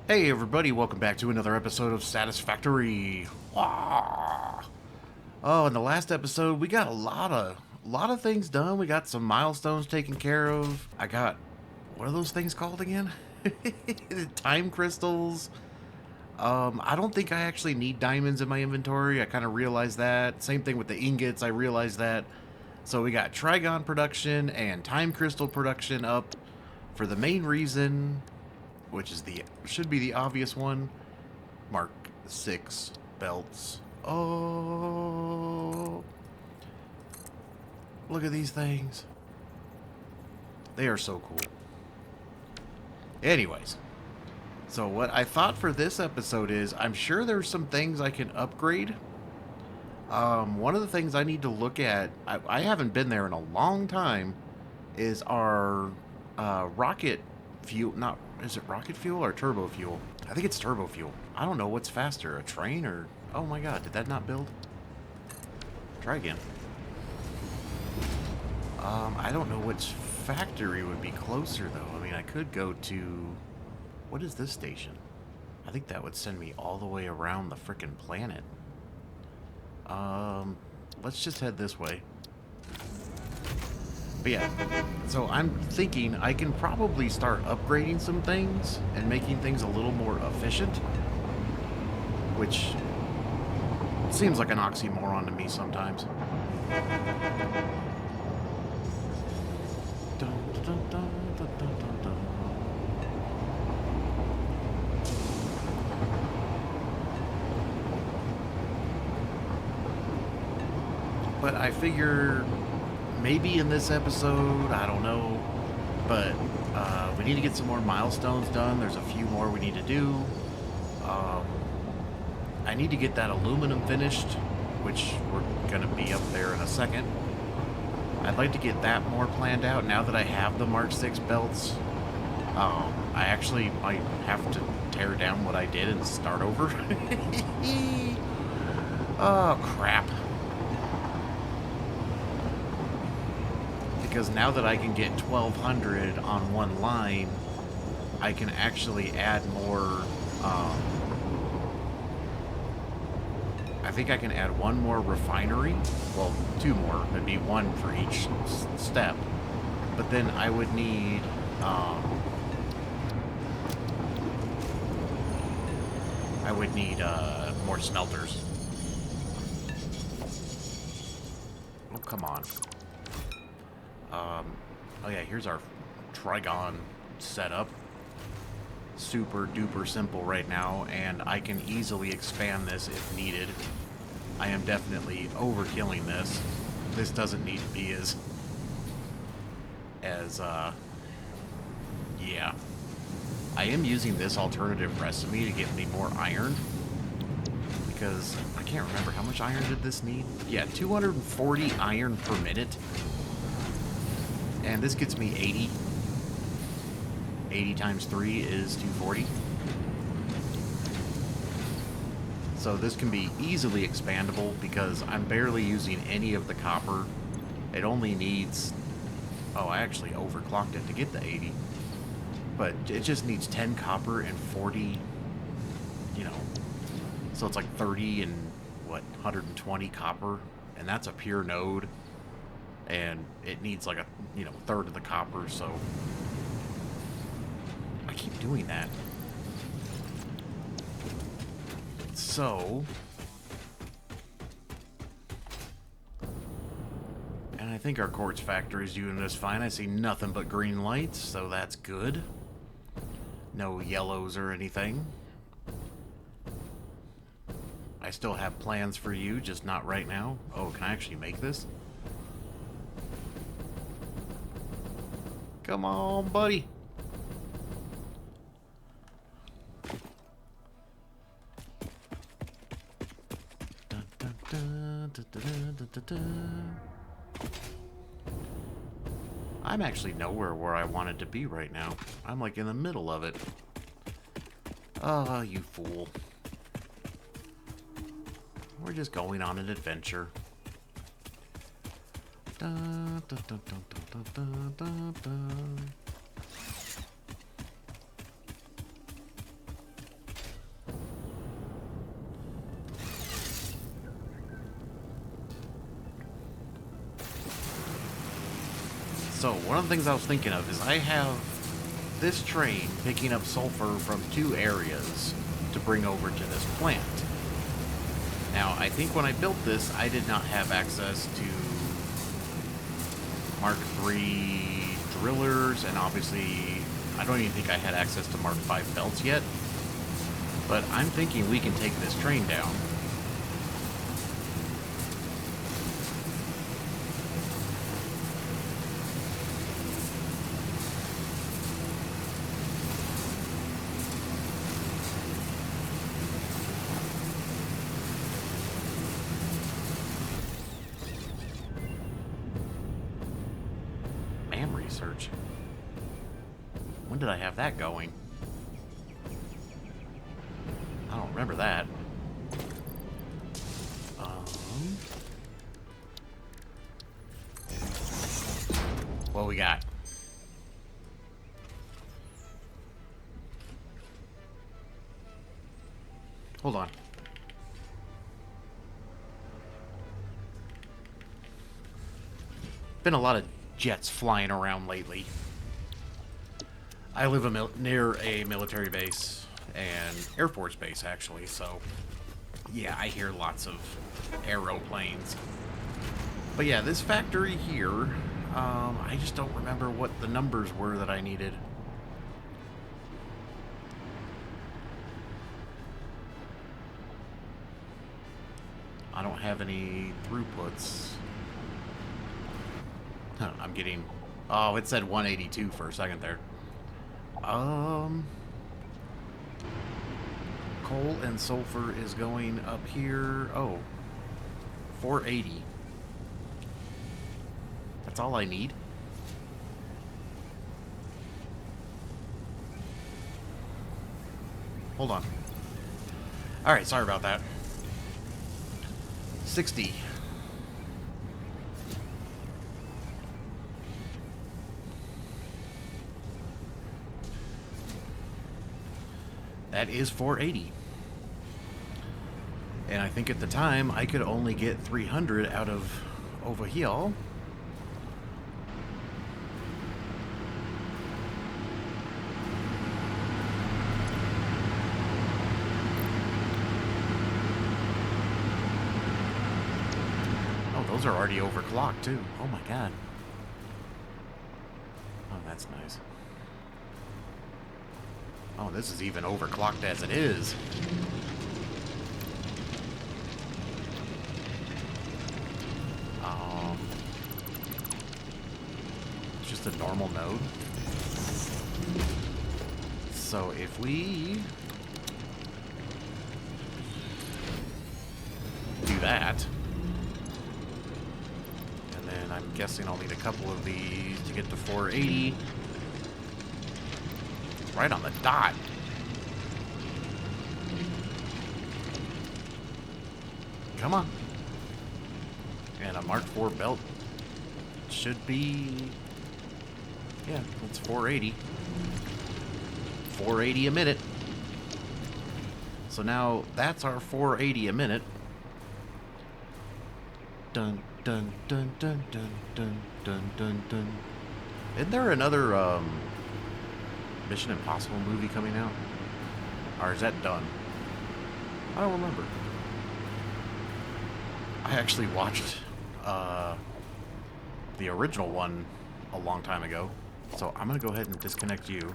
Hey everybody, welcome back to another episode of Satisfactory. Oh, in the last episode we got a lot of things done. We got some milestones taken care of. I got, what are those things called again? Time crystals. I don't think I actually need diamonds in my inventory. I kind of realized that. Same thing with the ingots, I realized that. So we got Trigon production and time crystal production up for the main reason, which is should be the obvious one. Mk6 belts. Oh, look at these things. They are so cool. Anyways, so what I thought for this episode is, I'm sure there's some things I can upgrade. One of the things I need to look at, I haven't been there in a long time, is our rocket fuel. Not, is it rocket fuel or turbo fuel? I think it's turbo fuel. I don't know what's faster, a train or... Oh my god, did that not build? Try again. I don't know which factory would be closer though. I mean, I could go to... What is this station? I think that would send me all the way around the frickin' planet. Let's just head this way. But yeah, so I'm thinking I can probably start upgrading some things and making things a little more efficient, which seems like an oxymoron to me sometimes. Dun, dun, dun, dun, dun, dun, dun. But I figure maybe in this episode, I don't know, but we need to get some more milestones done. There's a few more we need to do. I need to get that aluminum finished, which we're going to be up there in a second. I'd like to get that more planned out now that I have the Mk6 belts. I actually might have to tear down what I did and start over. Oh, crap. Because now that I can get 1200 on one line, I can actually add more. I think I can add one more refinery. Well, two more. It'd be one for each step. But then I would need. More smelters. Oh, come on. Oh yeah, here's our Trigon setup. Super duper simple right now, and I can easily expand this if needed. I am definitely overkilling this. This doesn't need to be as yeah. I am using this alternative recipe to get me more iron, because I can't remember how much iron did this need. Yeah, 240 iron per minute. And this gets me 80. 80 times 3 is 240. So this can be easily expandable because I'm barely using any of the copper. It only needs... Oh, I actually overclocked it to get the 80. But it just needs 10 copper and 40, you know. So it's like 30 and, what, 120 copper. And that's a pure node. And it needs like a, third of the copper, so I keep doing that. So, and I think our quartz factory is doing this fine. I see nothing but green lights, so that's good. No yellows or anything. I still have plans for you, just not right now. Oh, can I actually make this? Come on, buddy. Dun, dun, dun, dun, dun, dun, dun, dun. I'm actually nowhere where I wanted to be right now. I'm like in the middle of it. Oh, you fool. We're just going on an adventure. Dun, dun, dun, dun, dun, dun, dun, dun. So, one of the things I was thinking of is I have this train picking up sulfur from 2 areas to bring over to this plant. Now, I think when I built this, I did not have access to Mark III drillers, and obviously, I don't even think I had access to Mark V belts yet. But I'm thinking we can take this train down. Research. When did I have that going? I don't remember that. What we got? Hold on. Been a lot of jets flying around lately. I live near a military base and Air Force base, actually, so yeah, I hear lots of aeroplanes. But yeah, this factory here, I just don't remember what the numbers were that I needed. I don't have any throughputs. Huh, I'm getting... Oh, it said 182 for a second there. Coal and sulfur is going up here. Oh, 480. That's all I need. Hold on. Alright, sorry about that. 60. That is 480. And I think at the time I could only get 300 out of over here. Oh, those are already overclocked too. Oh my god. Oh, that's nice. Oh, this is even overclocked as it is. It's just a normal node. So if we do that, and then I'm guessing I'll need a couple of these to get to 480. Right on the dot. Come on. And a Mark IV belt should be... Yeah, it's 480. 480 a minute. So now that's our 480 a minute. Dun dun dun dun dun dun dun dun dun. Isn't there another Mission Impossible movie coming out? Or is that done? I don't remember. I actually watched the original one a long time ago. So I'm going to go ahead and disconnect you.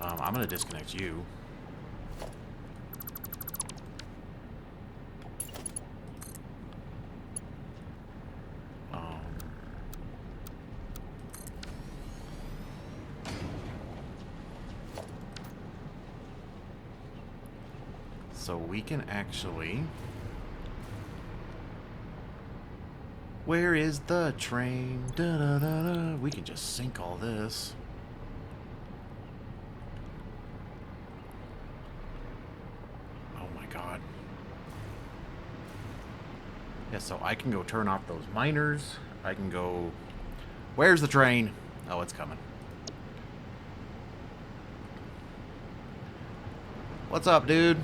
I'm going to disconnect you. So we can actually... Where is the train? Da, da, da, da. We can just sink all this. Oh my god. Yeah, so I can go turn off those miners. I can go... Where's the train? Oh, it's coming. What's up, dude?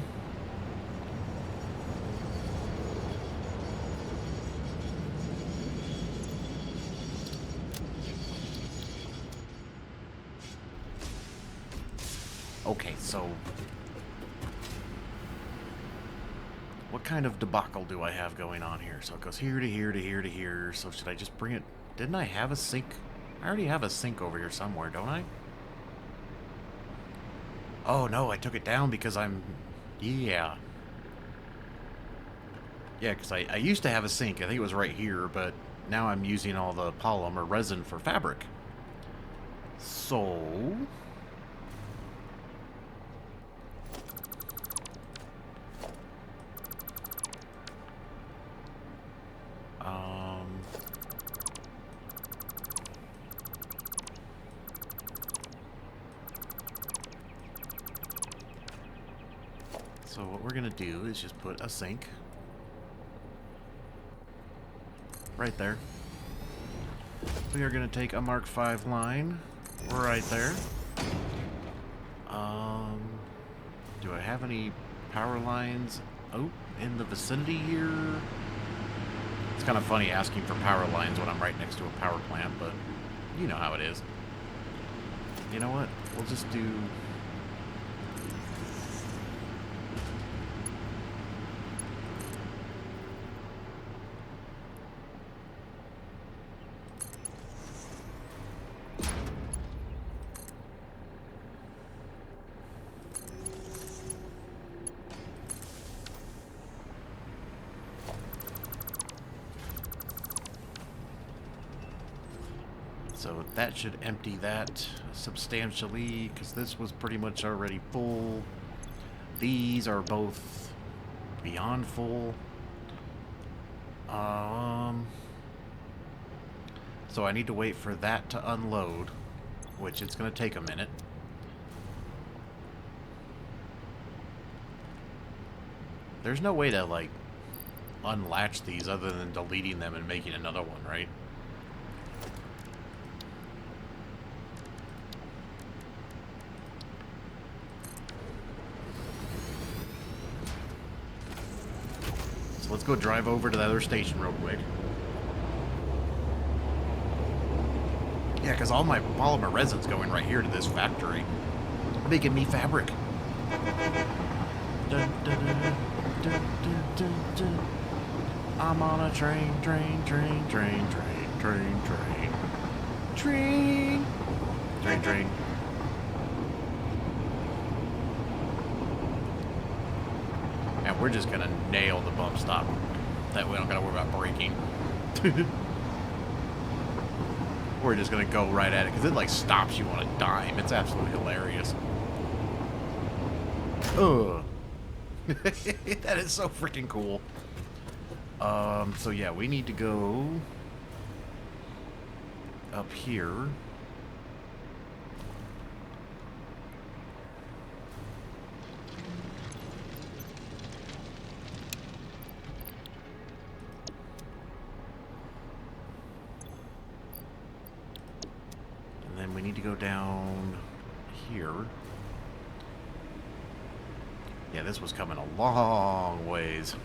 So, what kind of debacle do I have going on here? So it goes here to here to here to here. So should I just bring it? Didn't I have a sink? I already have a sink over here somewhere, don't I? Oh, no, I took it down because I'm... Yeah. Yeah, because I used to have a sink. I think it was right here, but now I'm using all the polymer resin for fabric. So... So what we're going to do is just put a sink right there. We are going to take a Mark V line right there. Do I have any power lines in the vicinity here? It's kind of funny asking for power lines when I'm right next to a power plant, but you know how it is. You know what? We'll just do... So that should empty that substantially, because this was pretty much already full. These are both beyond full. So I need to wait for that to unload, which it's going to take a minute. There's no way to, like, unlatch these other than deleting them and making another one, right? Let's go drive over to the other station real quick. Yeah, because all my polymer resin's going right here to this factory. Making me fabric. Dun, dun, dun, dun, dun, dun, dun. I'm on a train. And we're just gonna nail the bump stop. That way we don't gotta worry about braking. We're just gonna go right at it, because it like stops you on a dime. It's absolutely hilarious. Ugh. That is so freaking cool. So yeah, we need to go up here. We need to go down here. Yeah, this was coming a long ways.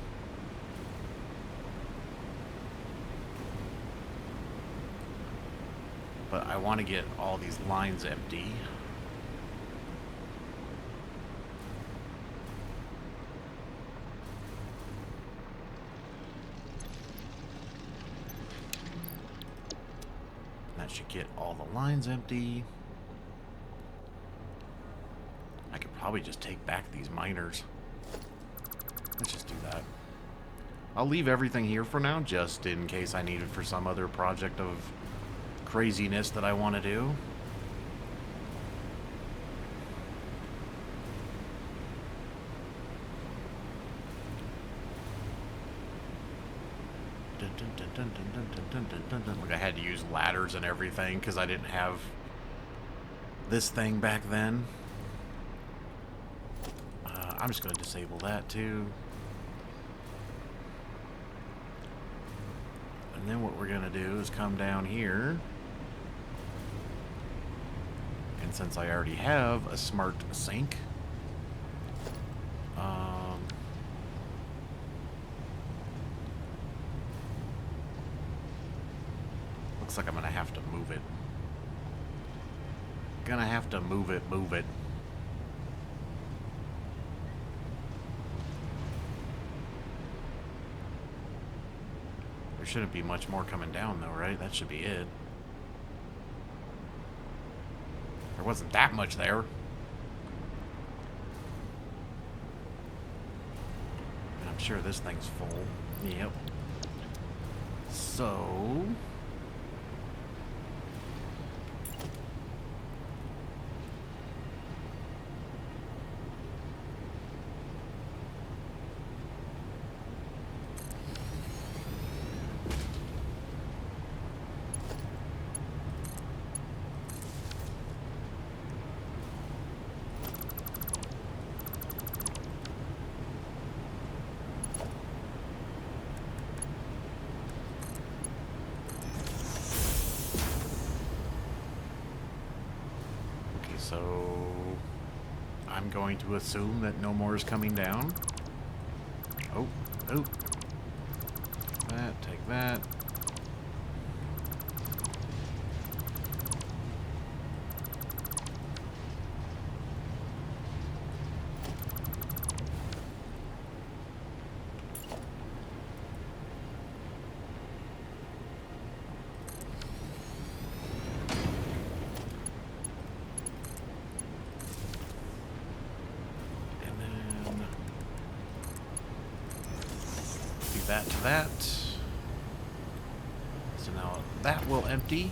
But I want to get all these lines empty. That should get all the lines empty. I could probably just take back these miners. Let's just do that. I'll leave everything here for now, just in case I need it for some other project of craziness that I want to do. Like I had to use ladders and everything because I didn't have this thing back then. I'm just going to disable that too. And then what we're going to do is come down here. And since I already have a smart sink, looks like I'm gonna have to move it. Gonna have to move it. There shouldn't be much more coming down, though, right? That should be it. There wasn't that much there. And I'm sure this thing's full. Yep. So... So, I'm going to assume that no more is coming down. Oh, oh. That, take that. That to that. So now that will empty.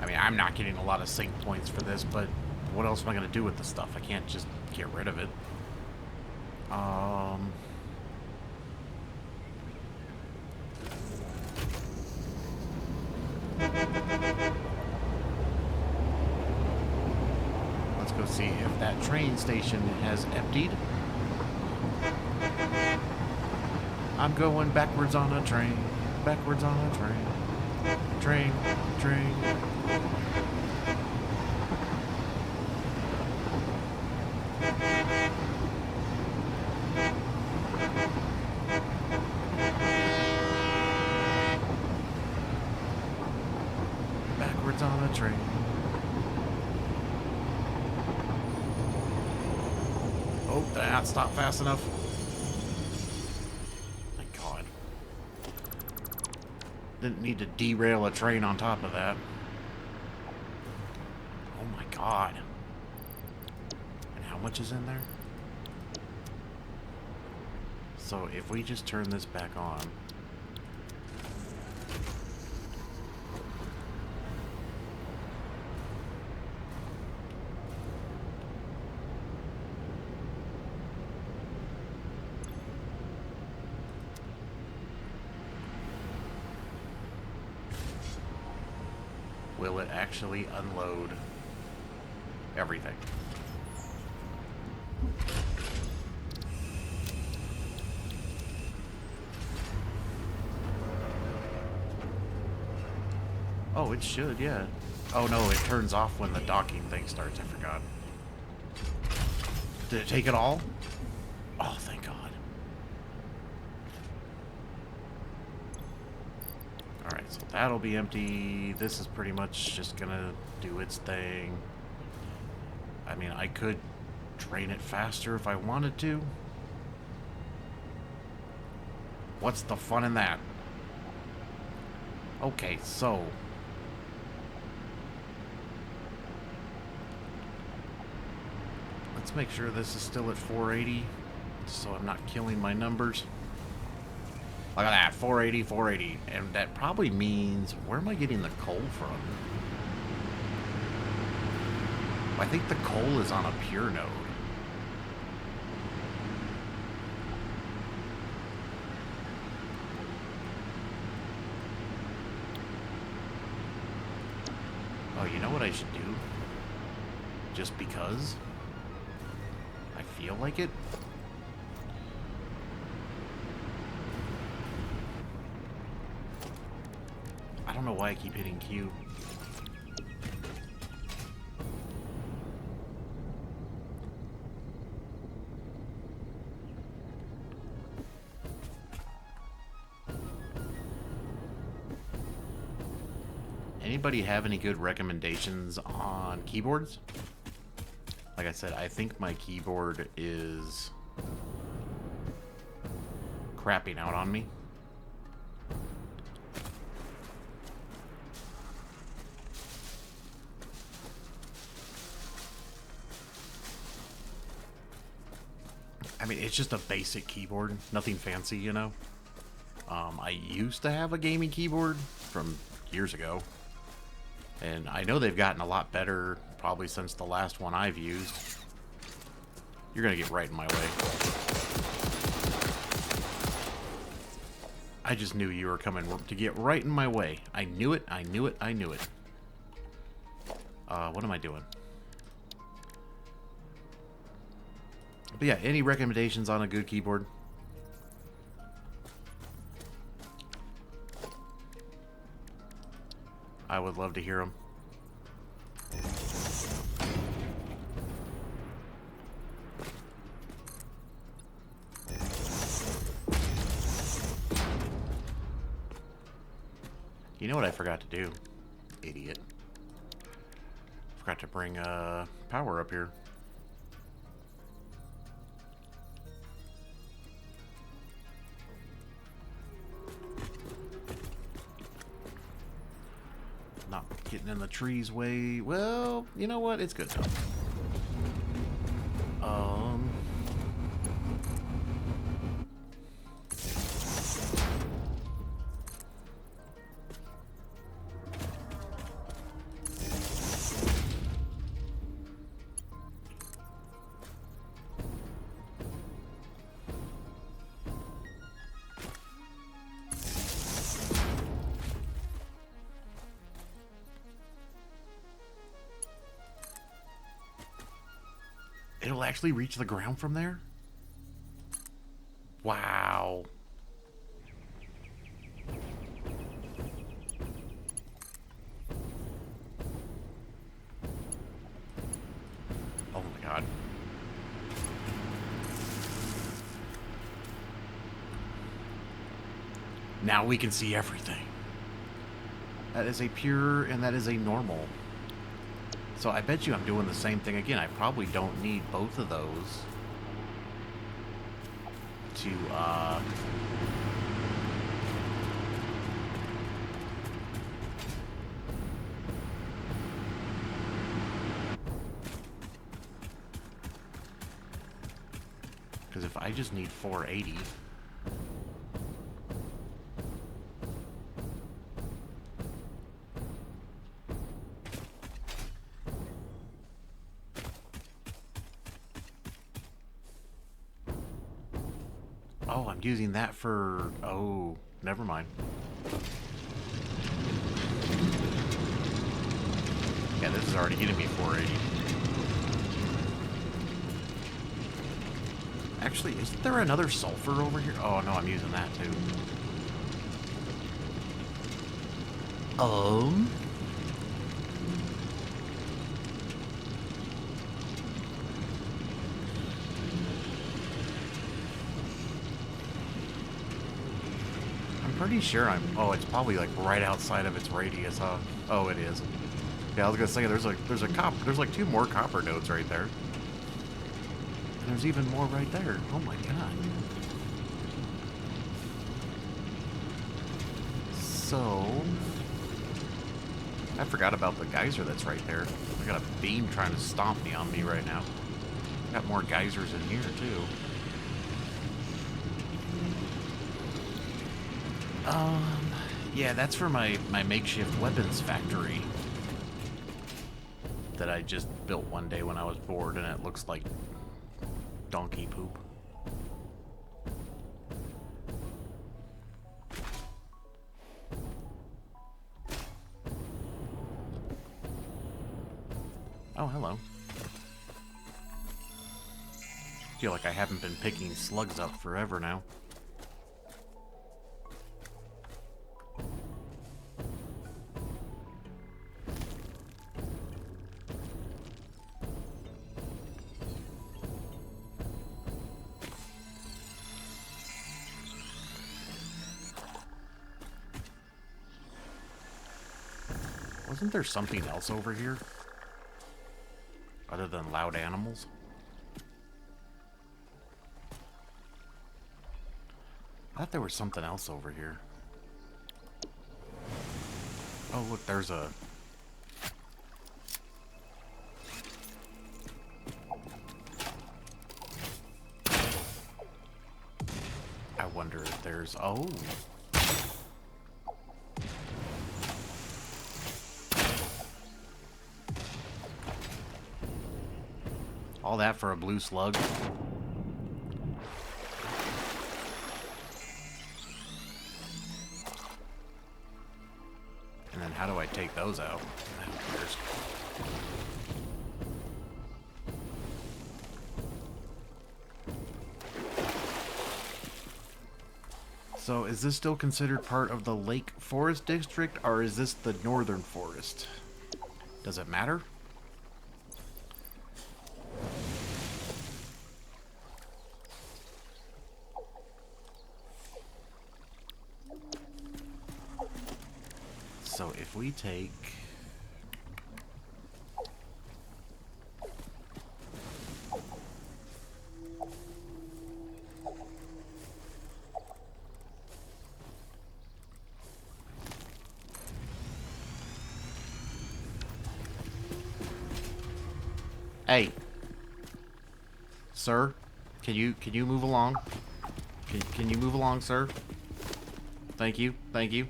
I mean, I'm not getting a lot of sync points for this, but what else am I going to do with the stuff? I can't just get rid of it. Let's go see if that train station has emptied. I'm going backwards on a train, backwards on a train, train, train. Backwards on a train. Oh, did I not stop fast enough? Didn't need to derail a train on top of that. Oh my god. And how much is in there? So if we just turn this back on. Will it actually unload everything? Oh, it should, yeah. Oh no, it turns off when the docking thing starts, I forgot. Did it take it all? Oh, thank God. Alright, so that'll be empty. This is pretty much just gonna do its thing. I mean, I could drain it faster if I wanted to. What's the fun in that? Okay, so... let's make sure this is still at 480, so I'm not killing my numbers. Look at that, 480, 480. And that probably means, where am I getting the coal from? I think the coal is on a pure node. Oh, you know what I should do? Just because I feel like it? I don't know why I keep hitting Q. Anybody have any good recommendations on keyboards? Like I said, I think my keyboard is crapping out on me. I mean, it's just a basic keyboard. Nothing fancy, you know? I used to have a gaming keyboard from years ago. And I know they've gotten a lot better probably since the last one I've used. You're going to get right in my way. I just knew you were coming to get right in my way. I knew it, I knew it, I knew it. What am I doing? But yeah, any recommendations on a good keyboard? I would love to hear them. You know what I forgot to do? Idiot. Forgot to bring power up here. Not getting in the tree's way. Well, you know what? It's good enough. It'll actually reach the ground from there? Wow. Oh my god. Now we can see everything. That is a pure and that is a normal. So I bet you I'm doing the same thing again. I probably don't need both of those to, because if I just need 480... Oh, I'm using that for... Oh, never mind. Yeah, this is already getting me 480. Actually, isn't there another sulfur over here? Oh, no, I'm using that too. Pretty sure I'm... Oh, it's probably like right outside of its radius, huh? Oh, it is. Yeah, I was gonna say there's like 2 more copper nodes right there. And there's even more right there. Oh my god. So I forgot about the geyser that's right there. I got a beam trying to stomp me on me right now. Got more geysers in here too. Yeah, that's for my makeshift weapons factory that I just built one day when I was bored, and it looks like donkey poop. Oh, hello. Feel like I haven't been picking slugs up forever now. Wasn't there something else over here? Other than loud animals? I thought there was something else over here. Oh, look, there's a... I wonder if there's... Oh! All that for a blue slug? And then how do I take those out? So is this still considered part of the Lake Forest District, or is this the Northern Forest? Does it matter? So if we take... Hey, sir, can you move along? Can you move along, sir? Thank you, thank you.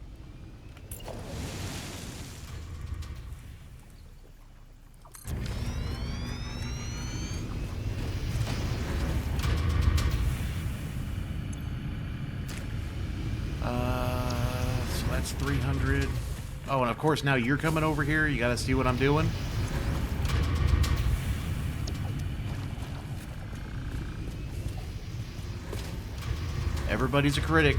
So that's 300. Oh, and of course now you're coming over here. You got to see what I'm doing. Everybody's a critic.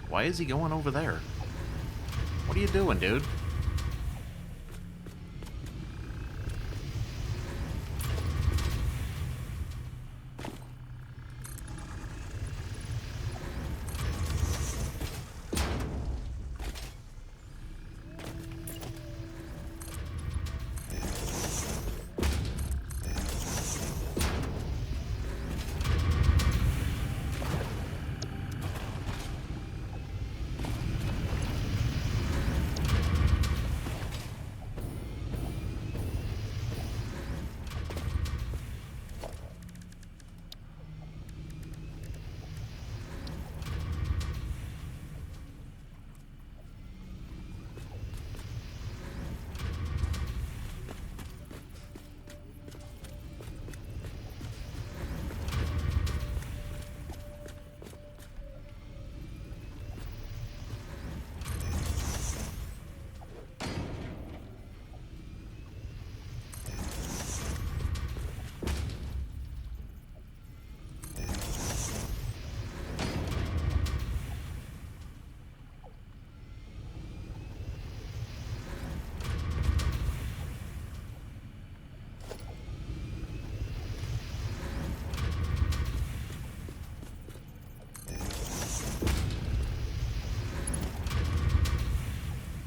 Why is he going over there? What are you doing, dude?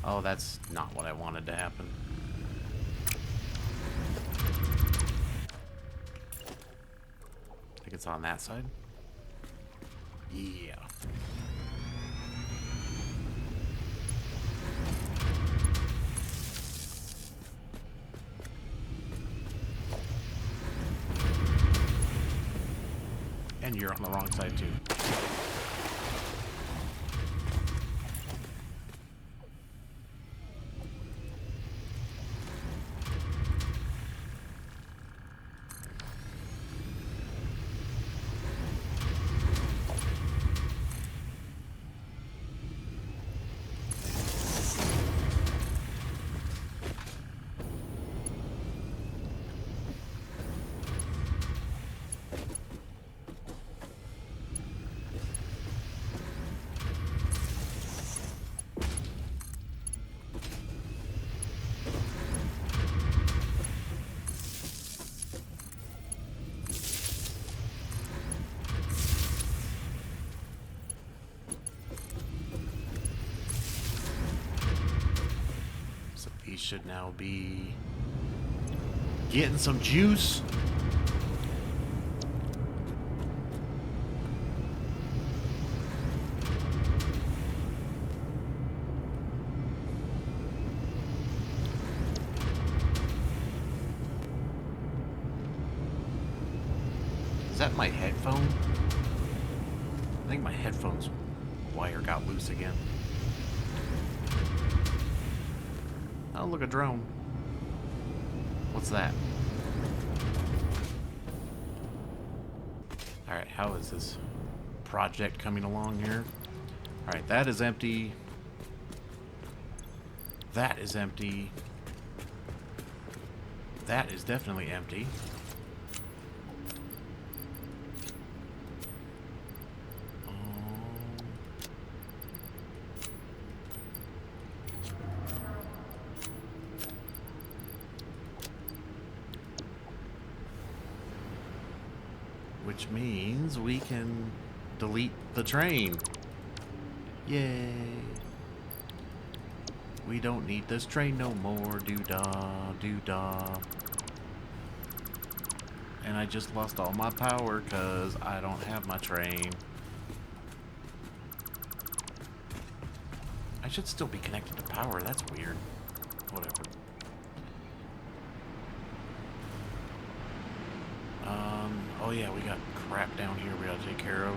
Oh, that's not what I wanted to happen. I think it's on that side. Yeah. And you're on the wrong side too. should now be getting some juice. Is that my headphone? I think my headphones wire got loose again. Oh, look, a drone. What's that? Alright, how is this project coming along here? Alright, that is empty. That is empty. That is definitely empty. Which means we can delete the train. Yay. We don't need this train no more. Doo-dah, doo-dah. And I just lost all my power because I don't have my train. I should still be connected to power. That's weird. Whatever. Oh yeah, we got crap down here we gotta take care of.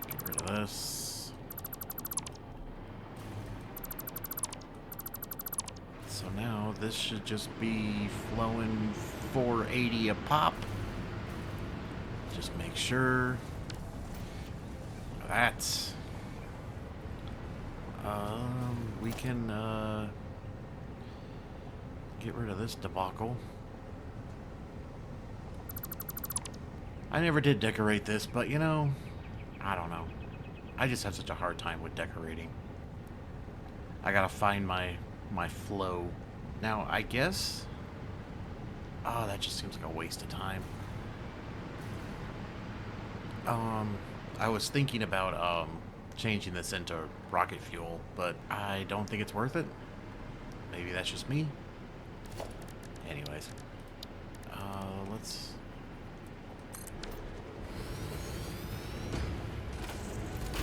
Get rid of this. So now this should just be flowing 480 a pop. Just make sure that we can get rid of this debacle. I never did decorate this, but you know, I don't know. I just have such a hard time with decorating. I gotta find my flow. Now, I guess... Oh, that just seems like a waste of time. I was thinking about changing this into rocket fuel, but I don't think it's worth it. Maybe that's just me. Anyways,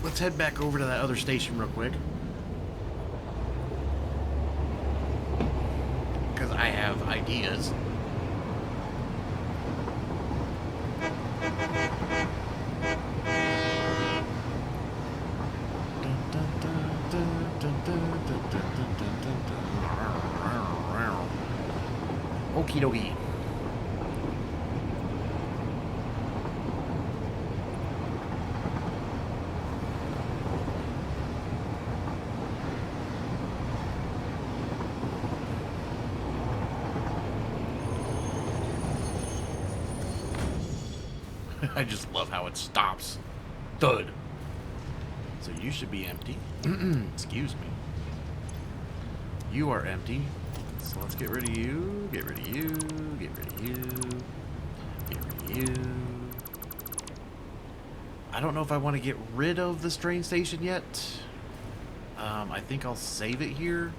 let's head back over to that other station real quick, because I have ideas. Okie dokie. I just love how it stops. Thud. So you should be empty. Excuse me. You are empty. So let's get rid of you, get rid of you, get rid of you, get rid of you. I don't know if I want to get rid of this train station yet. I think I'll save it here.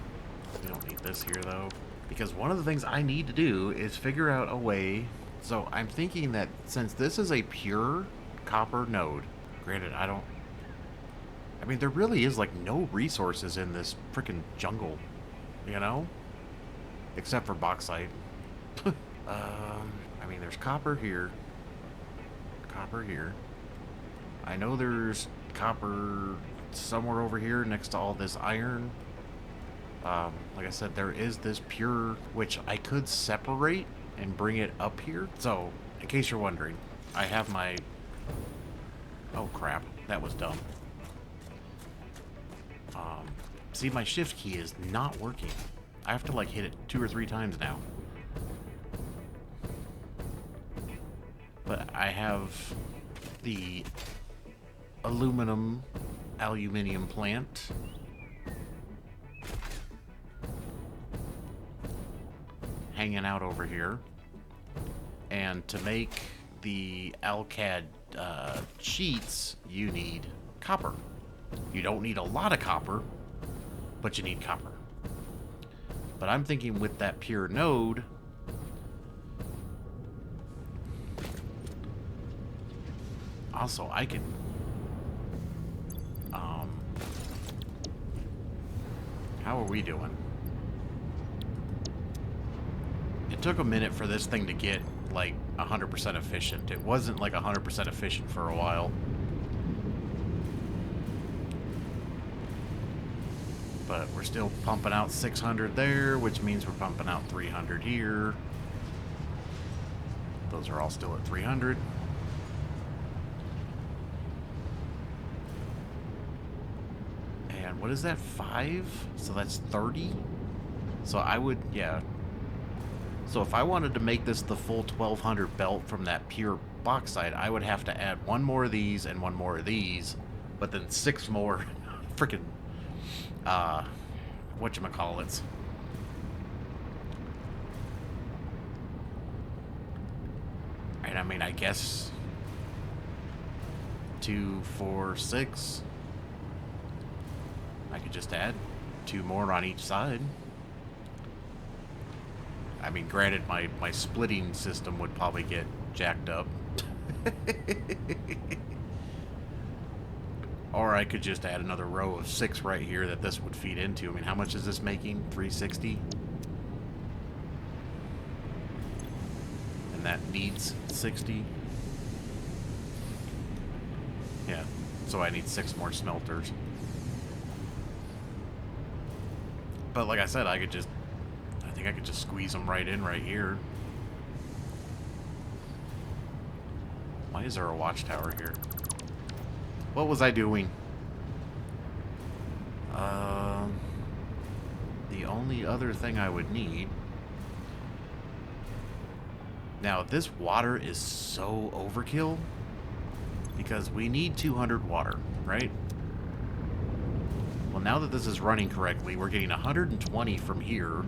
We don't need this here though, because one of the things I need to do is figure out a way. So I'm thinking that since this is a pure copper node, granted I mean there really is like no resources in this freaking jungle, you know? Except for bauxite. I mean, there's copper here. Copper here. I know there's copper somewhere over here next to all this iron. Like I said, there is this pure, which I could separate and bring it up here. So, in case you're wondering, I have my... Oh, crap. That was dumb. See, my shift key is not working. I have to, like, hit it 2 or 3 times now. But I have the aluminium plant. Hanging out over here. And to make the Alcad sheets, you need copper. You don't need a lot of copper, but you need copper. But I'm thinking with that pure node, also I can, how are we doing? It took a minute for this thing to get like 100% efficient. It wasn't like 100% efficient for a while. But we're still pumping out 600 there, which means we're pumping out 300 here. Those are all still at 300. And what is that, 5? So that's 30? So I would, yeah. So if I wanted to make this the full 1200 belt from that pure bauxite, I would have to add one more of these and one more of these, but then 6 more freaking, whatchamacallits. And I mean, I guess 2, 4, 6. I could just add 2 more on each side. I mean, granted, my splitting system would probably get jacked up. Or I could just add another row of 6 right here that this would feed into. I mean, how much is this making? 360? And that needs 60? Yeah, so I need 6 more smelters. But like I said, I think I could just squeeze them right in right here. Why is there a watchtower here? What was I doing? The only other thing I would need... Now, this water is so overkill because we need 200 water, right? Well, now that this is running correctly, we're getting 120 from here.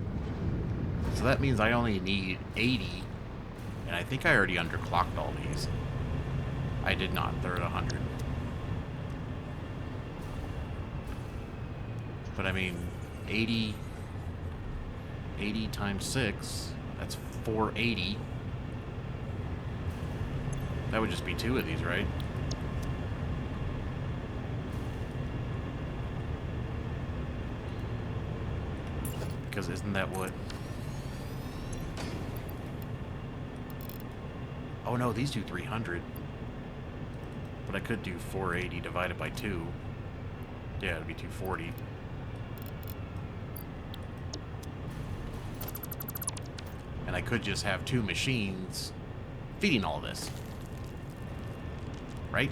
So that means I only need 80. And I think I already underclocked all these. I did not. They're at 100. But I mean, 80 times 6, that's 480. That would just be 2 of these, right? Because isn't that what... Oh no, these do 300. But I could do 480 divided by 2. Yeah, it'd be 240. And I could just have 2 machines feeding all this. Right?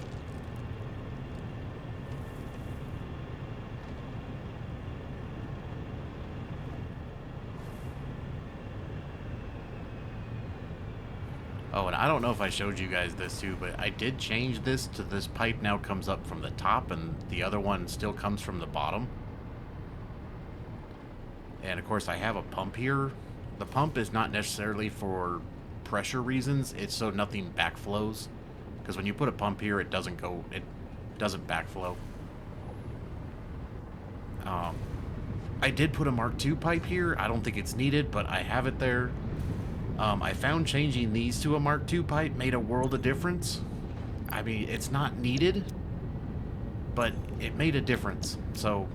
Oh, and I don't know if I showed you guys this too, but I did change this to this pipe now comes up from the top and the other one still comes from the bottom. And of course I have a pump here. The pump is not necessarily for pressure reasons, it's so nothing backflows. Because when you put a pump here, it doesn't backflow. I did put a Mark II pipe here. I don't think it's needed, but I have it there. I found changing these to a Mark II pipe made a world of difference. I mean, it's not needed, but it made a difference. So,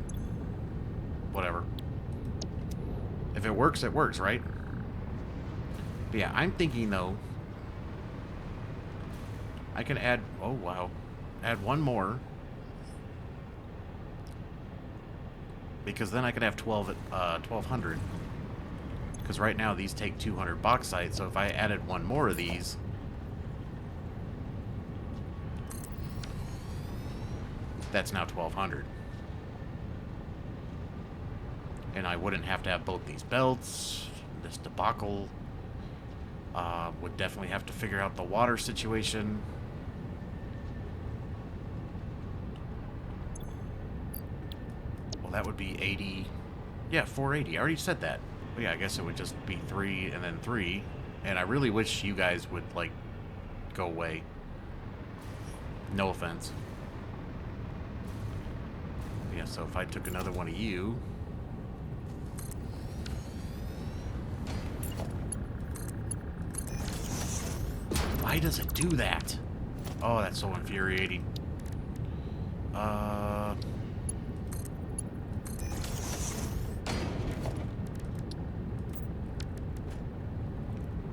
whatever. If it works, right? But yeah, I'm thinking, though, I can add... Oh, wow. Add one more. Because then I could have 1,200. Because right now these take 200 bauxite, so if I added one more of these... That's now 1,200. And I wouldn't have to have both these belts. This debacle. Would definitely have to figure out the water situation. Well, that would be 80. Yeah, 480. I already said that. But yeah, I guess it would just be 3 and then 3. And I really wish you guys would, like, go away. No offense. Yeah, so if I took another one of you... Why does it do that? Oh, that's so infuriating.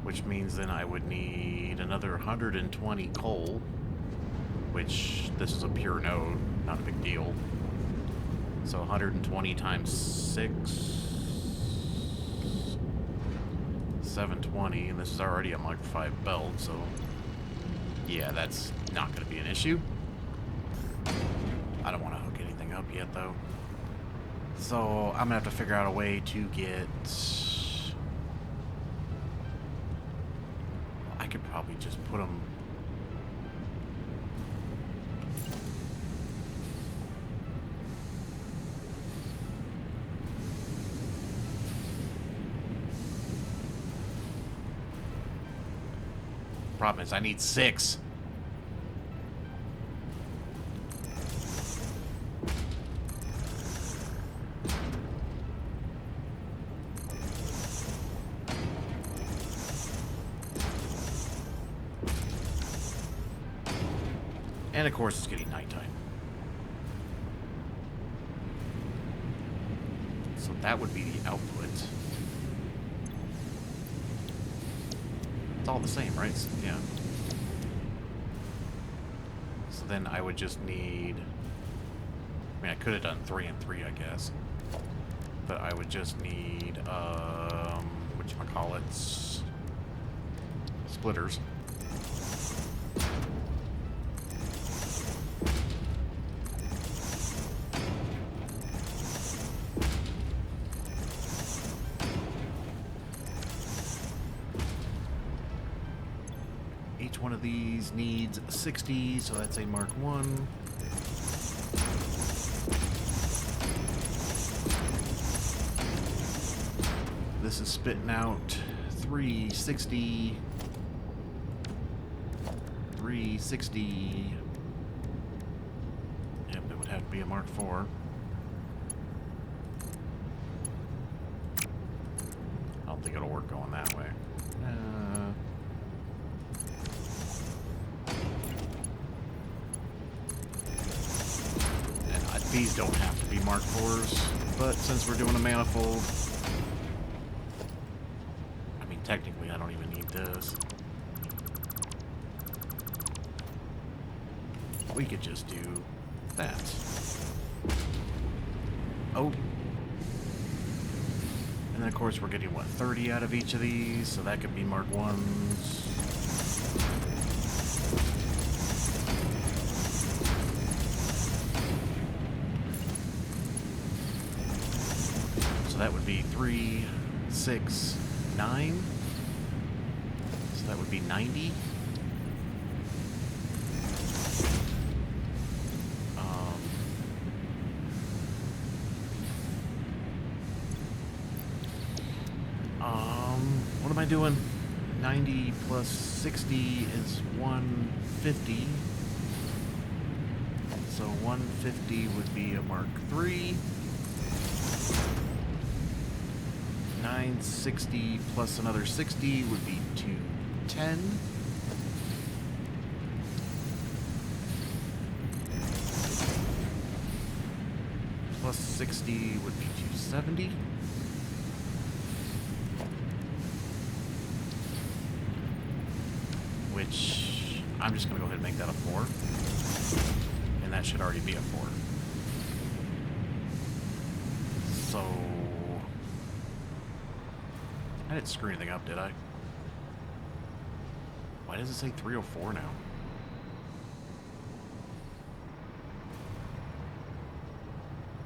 Which means then I would need another 120 coal, which this is a pure node, not a big deal. So 120 times 6, 720, and this is already a Mk6 belt, so yeah, that's not going to be an issue. I don't want to hook anything up yet, though. So I'm going to have to figure out a way to get... I could probably just put them... Problem is, I need 6. And of course, it's getting nighttime. So that would be the output. It's all the same, right? Yeah. So then I would just need... I mean, I could have done 3 and 3, I guess. But I would just need, whatchamacallits? Splitters. Each one of these needs 60, so that's a Mark 1. This is spitting out 360. 360. Yep, it would have to be a Mark 4. I don't think it'll work going that way. These don't have to be Mark 4s, but since we're doing a manifold, I mean, technically I don't even need this. We could just do that. Oh. And then of course we're getting, what, 30 out of each of these, so that could be Mark 1s. So that would be 3, 6, 9. So that would be 90. What am I doing? 90 plus 60 is 150. So 150 would be a Mark 3. 960 plus another 60 would be 210. Plus 60 would be 270. Which I'm just going to go ahead and make that a 4. And that should already be a 4. So I didn't screw anything up, did I? Why does it say 304 now?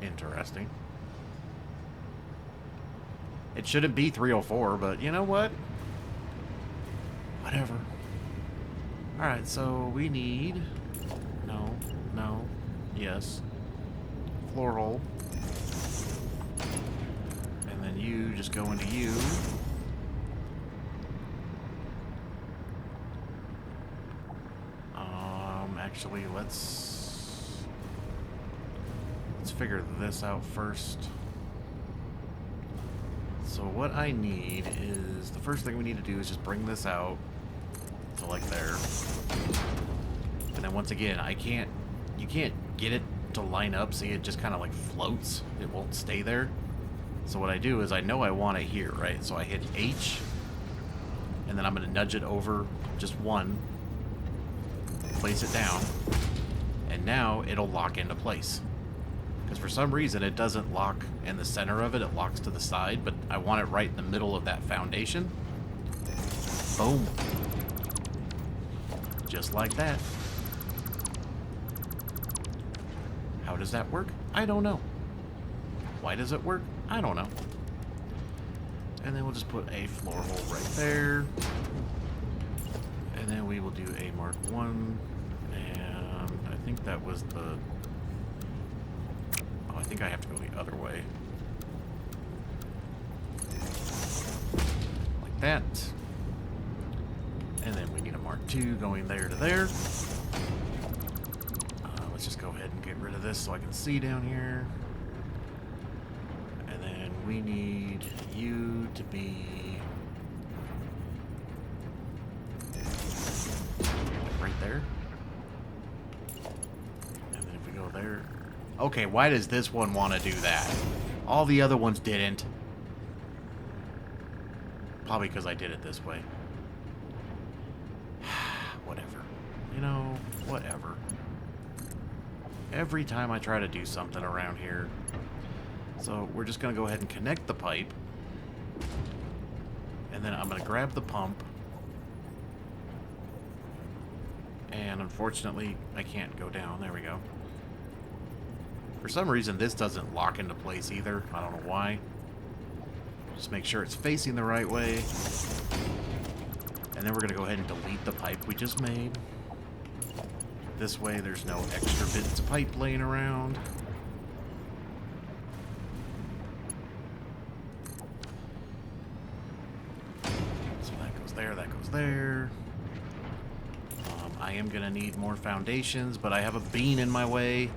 Interesting. It shouldn't be 304, but you know what? Whatever. Alright, so we need... No, no, yes. Floor hole. And then you just go into you. Actually, let's figure this out first. So what I need is, the first thing we need to do is just bring this out to like there. And then once again, you can't get it to line up, see it just kind of like floats. It won't stay there. So what I do is I know I want it here, right? So I hit H, and then I'm going to nudge it over just one, place it down, and now it'll lock into place. Because for some reason it doesn't lock in the center of it, it locks to the side, but I want it right in the middle of that foundation. Boom. Just like that. How does that work? I don't know. Why does it work? I don't know. And then we'll just put a floor hole right there. And then we will do a Mark 1. And I think that was the... Oh, I think I have to go the other way. Like that. And then we need a Mark 2 going there to there. Let's just go ahead and get rid of this so I can see down here. And then we need you to be right there. And then if we go there... Okay, why does this one want to do that? All the other ones didn't. Probably because I did it this way. Whatever. You know, whatever. Every time I try to do something around here. So we're just going to go ahead and connect the pipe. And then I'm going to grab the pump. And unfortunately, I can't go down. There we go. For some reason, this doesn't lock into place either. I don't know why. Just make sure it's facing the right way. And then we're going to go ahead and delete the pipe we just made. This way, there's no extra bits of pipe laying around. So that goes there, that goes there. I am going to need more foundations, but I have a bean in my way.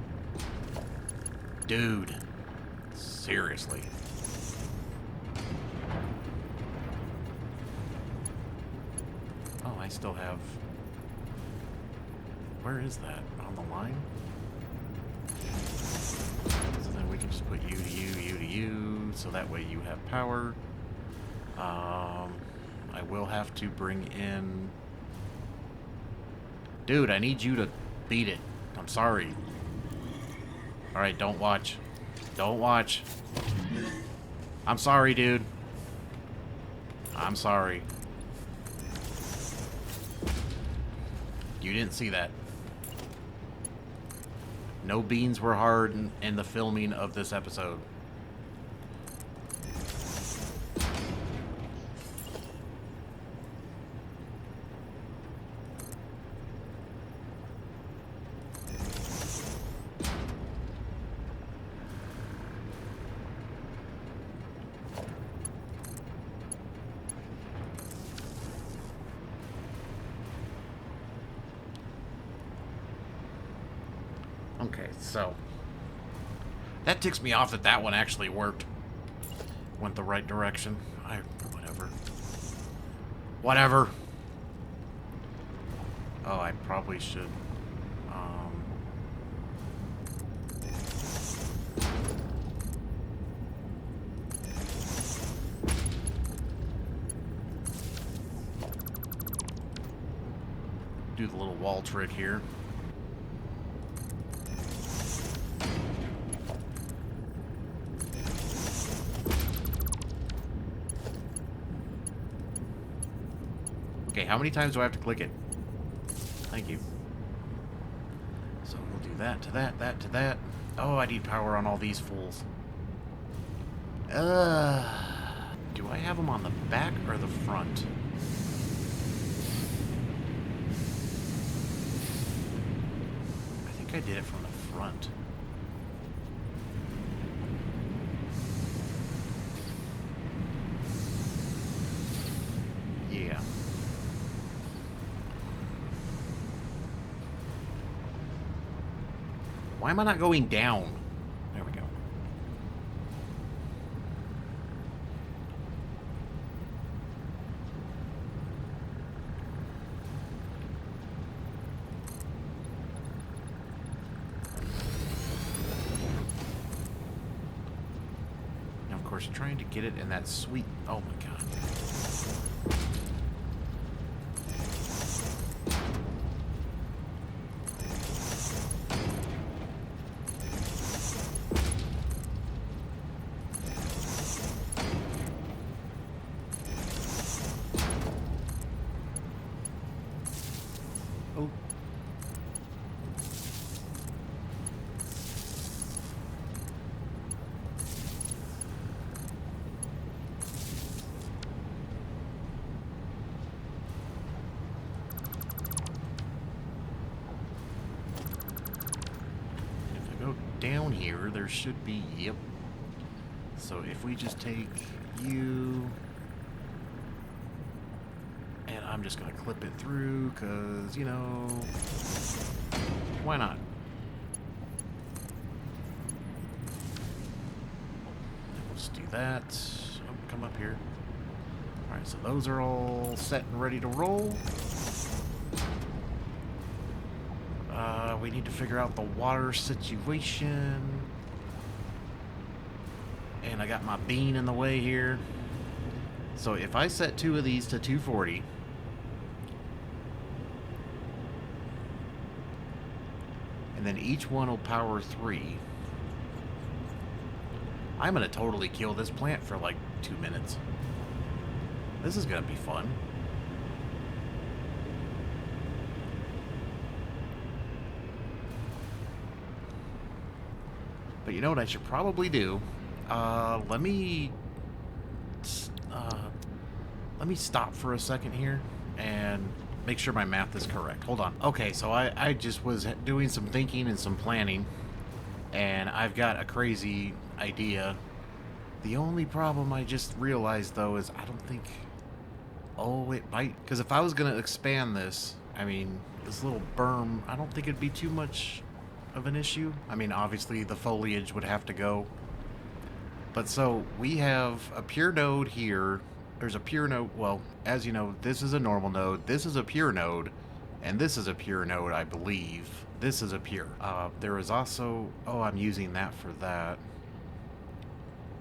Dude. Seriously. Oh, I still have... Where is that? On the line? So then we can just put you to you, you to you, so that way you have power. I will have to bring in... Dude, I need you to beat it. I'm sorry. Alright, don't watch. Don't watch. I'm sorry, dude. I'm sorry. You didn't see that. No beans were hard in the filming of this episode. Okay, so that ticks me off that that one actually worked. Went the right direction. Whatever. Whatever. Oh, I probably should. Do the little wall trick here. Okay, how many times do I have to click it? Thank you. So we'll do that to that, that to that. Oh, I need power on all these fools. Do I have them on the back or the front? I think I did it from the front. Yeah. Why am I not going down? There we go. course, trying to get it in that sweet... Oh my god. Oh. Down here, there should be, yep. So if we just take you, and I'm just gonna clip it through, cause, you know, why not? We'll just do that. Oh, come up here. Alright, so those are all set and ready to roll. We need to figure out the water situation. And I got my bean in the way here. So if I set 2 of these to 240, and then each one will power 3, I'm going to totally kill this plant for like 2 minutes. This is going to be fun. But you know what I should probably do? Let me stop for a second here and make sure my math is correct. Hold on. Okay, so I just was doing some thinking and some planning, and I've got a crazy idea. The only problem I just realized, though, is I don't think... Oh, it might... Because if I was going to expand this, I mean, this little berm, I don't think it'd be too much of an issue. I mean, obviously the foliage would have to go. But so we have a pure node here. There's a pure node. Well, as you know, this is a normal node. This is a pure node. And this is a pure node, I believe. This is a pure. There is also... Oh, I'm using that for that.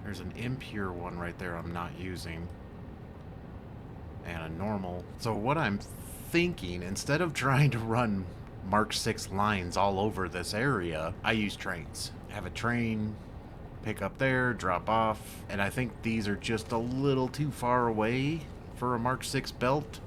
There's an impure one right there I'm not using. And a normal. So what I'm thinking, instead of trying to run Mark 6 lines all over this area, I use trains. Have a train pick up there, drop off, and I think these are just a little too far away for a Mark 6 belt.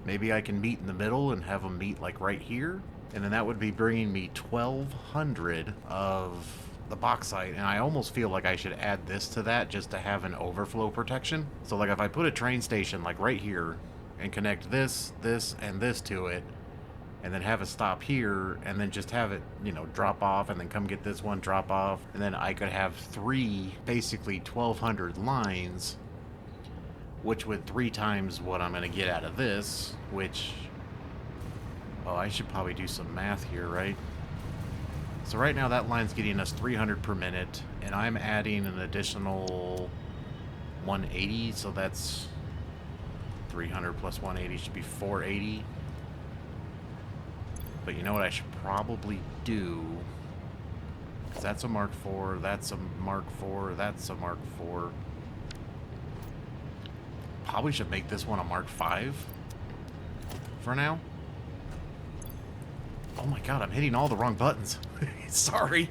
Maybe I can meet in the middle and have them meet like right here, and then that would be bringing me 1,200 of the bauxite, and I almost feel like I should add this to that just to have an overflow protection. So like if I put a train station like right here and connect this, this, and this to it, and then have a stop here, and then just have it, you know, drop off, and then come get this one, drop off, and then I could have 3, basically 1,200 lines, which would 3 times what I'm going to get out of this, which, oh, I should probably do some math here, right? So right now that line's getting us 300 per minute, and I'm adding an additional 180, so that's 300 plus 180 should be 480. But you know what I should probably do? Because that's a Mark IV, that's a Mark IV, that's a Mark IV. Probably should make this one a Mark V for now. Oh my god, I'm hitting all the wrong buttons. Sorry.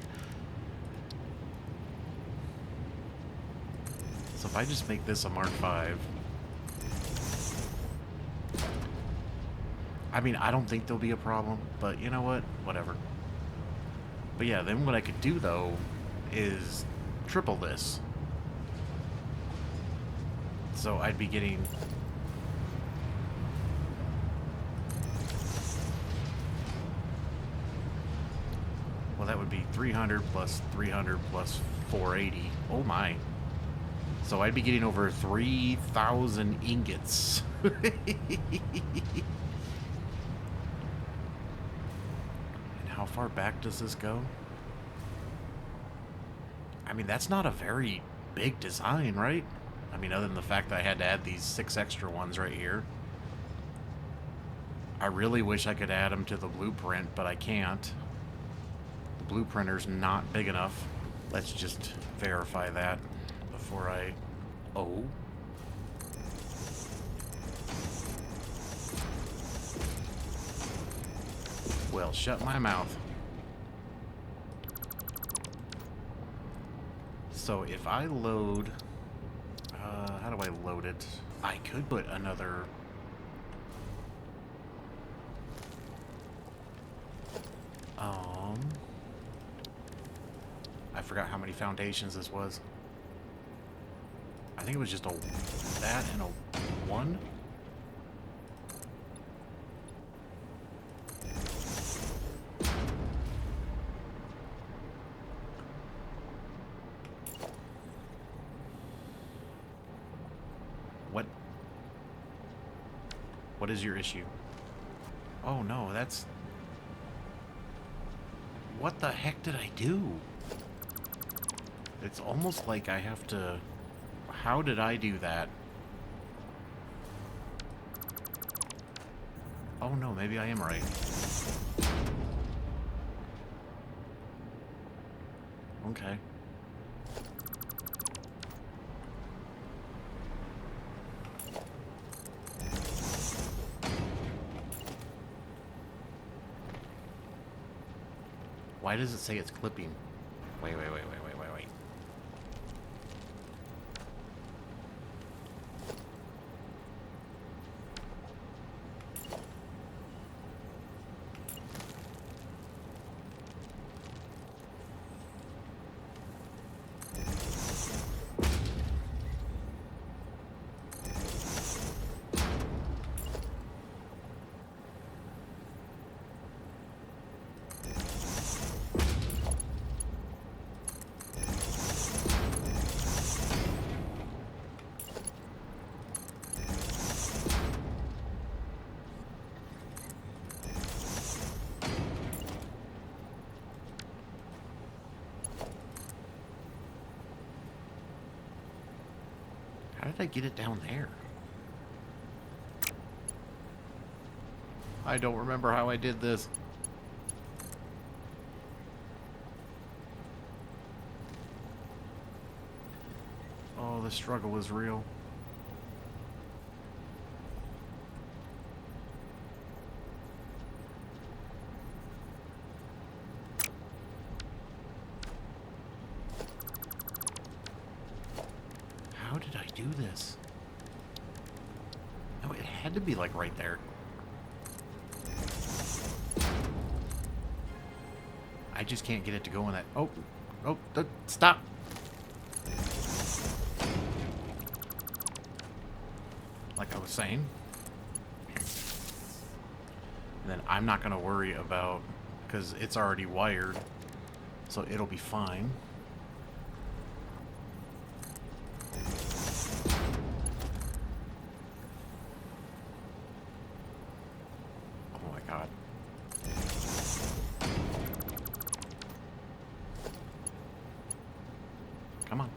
So if I just make this a Mark V... I mean, I don't think there'll be a problem, but you know what? Whatever. But yeah, then what I could do, though, is triple this. So I'd be getting... Well, that would be 300 plus 300 plus 480. Oh my. So I'd be getting over 3,000 ingots. How far back does this go? I mean, that's not a very big design, right? I mean, other than the fact that I had to add these 6 extra ones right here. I really wish I could add them to the blueprint, but I can't. The blueprinter's not big enough. Let's just verify that. The before I... Oh. Well, shut my mouth. So if I load... how do I load it? I could put another... I forgot how many foundations this was. I think it was just a... that and a 1? What is your issue? Oh no, that's... What the heck did I do? It's almost like I have to... How did I do that? Oh no, maybe I am right. Okay. Why does it say it's clipping? Wait. How did I get it down there? I don't remember how I did this. Oh, the struggle was real. How did I do this? No, it had to be like right there. I just can't get it to go in that. Oh, stop. Like I was saying. And then I'm not going to worry about, because it's already wired, so it'll be fine. Oh my god. Come on.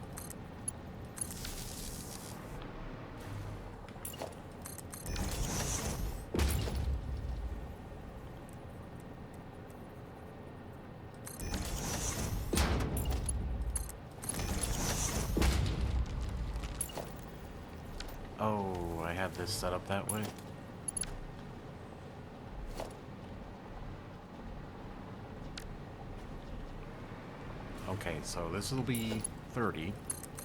Oh, I have this set up that way. Okay, so this will be 30.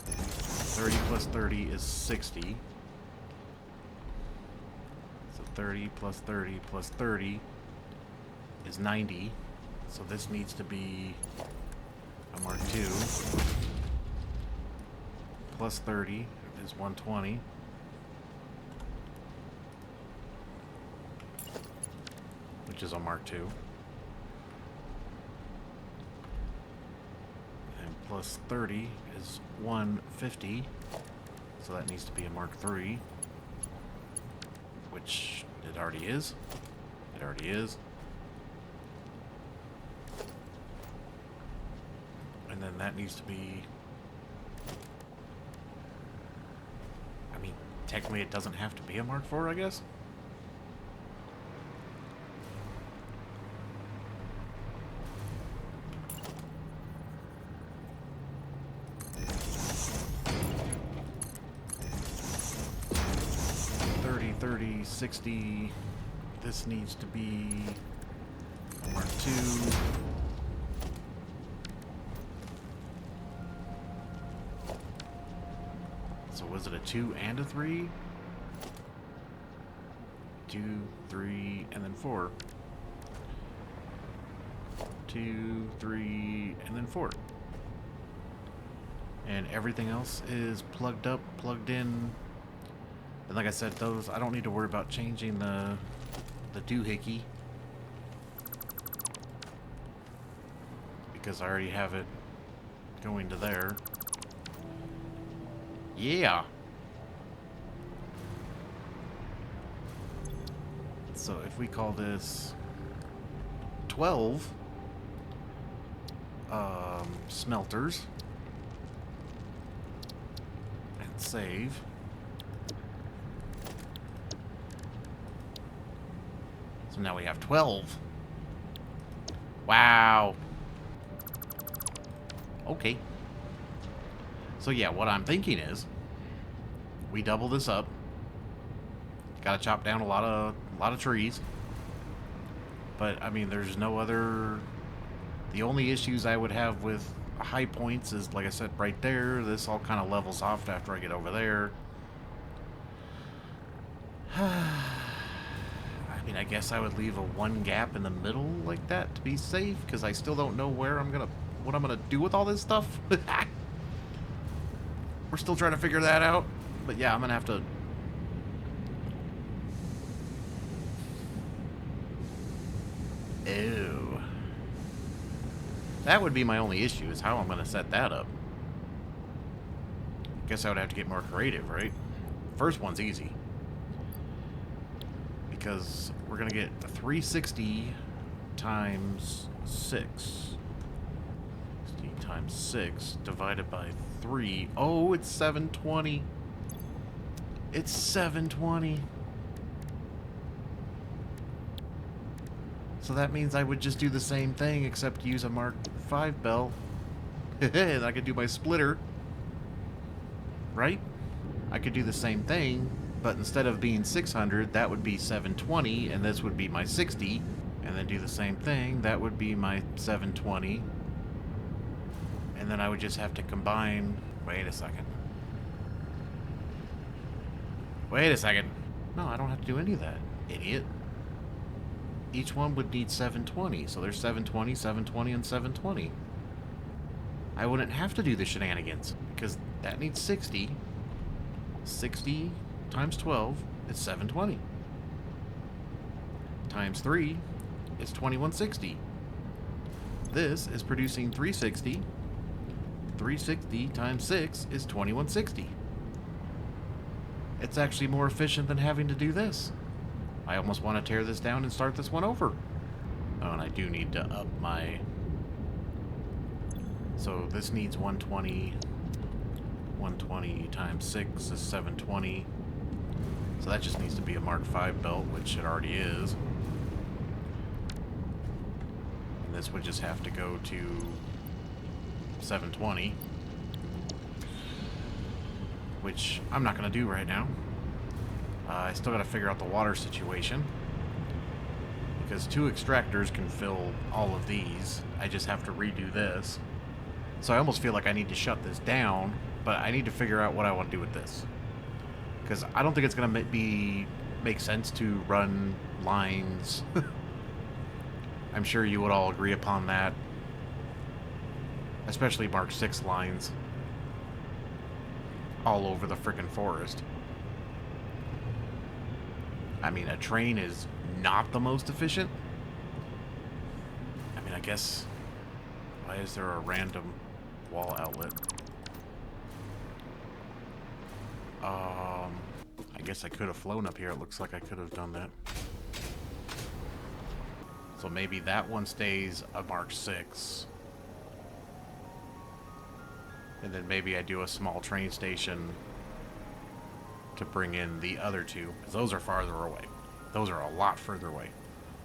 30 plus 30 is 60. So 30 plus 30 plus 30 is 90. So this needs to be a Mark II. Plus 30 is 120. Which is a Mark II. And plus 30 is 150. So that needs to be a Mark III. Which it already is. It already is. And then that needs to be... I mean, technically it doesn't have to be a Mark IV, I guess? 60. This needs to be Mark 2. So was it a 2 and a 3? 2, 3, and then 4. 2, 3, and then 4. And everything else is plugged up, plugged in. And like I said, those, I don't need to worry about changing the doohickey, because I already have it going to there. Yeah. So if we call this 12 smelters and save. So now we have 12. Wow. Okay. So yeah, what I'm thinking is we double this up. Gotta chop down a lot of trees. But I mean, there's no other. The only issues I would have with high points is, like I said, right there. This all kind of levels off after I get over there. I mean, I guess I would leave a 1 gap in the middle like that to be safe, because I still don't know what I'm gonna do with all this stuff. We're still trying to figure that out. But yeah, I'm gonna have to. Ew. That would be my only issue, is how I'm gonna set that up. Guess I would have to get more creative, right? First one's easy, because we're gonna get 360 times 6. 60 times 6 divided by 3. Oh, it's 720. It's 720. So that means I would just do the same thing, except use a Mark 5 belt. And I could do my splitter. Right? I could do the same thing, but instead of being 600, that would be 720, and this would be my 60. And then do the same thing, that would be my 720. And then I would just have to combine. Wait a second. Wait a second. No, I don't have to do any of that, idiot. Each one would need 720, so there's 720, 720, and 720. I wouldn't have to do the shenanigans, because that needs 60. 60 times 12 is 720. Times 3 is 2160. This is producing 360. 360 times 6 is 2160. It's actually more efficient than having to do this. I almost want to tear this down and start this one over. Oh, and I do need to up my... So this needs 120. 120 times 6 is 720. So that just needs to be a Mark 5 belt, which it already is. And this would just have to go to 720. Which I'm not going to do right now. I still got to figure out the water situation, because 2 extractors can fill all of these. I just have to redo this. So I almost feel like I need to shut this down, but I need to figure out what I want to do with this, because I don't think it's going to make sense to run lines. I'm sure you would all agree upon that, especially Mark 6 lines all over the frickin' forest. I mean, a train is not the most efficient. I mean, I guess... Why is there a random wall outlet? I guess I could have flown up here. It looks like I could have done that. So maybe that one stays a Mark 6. And then maybe I do a small train station to bring in the other 2, because those are farther away. Those are a lot further away.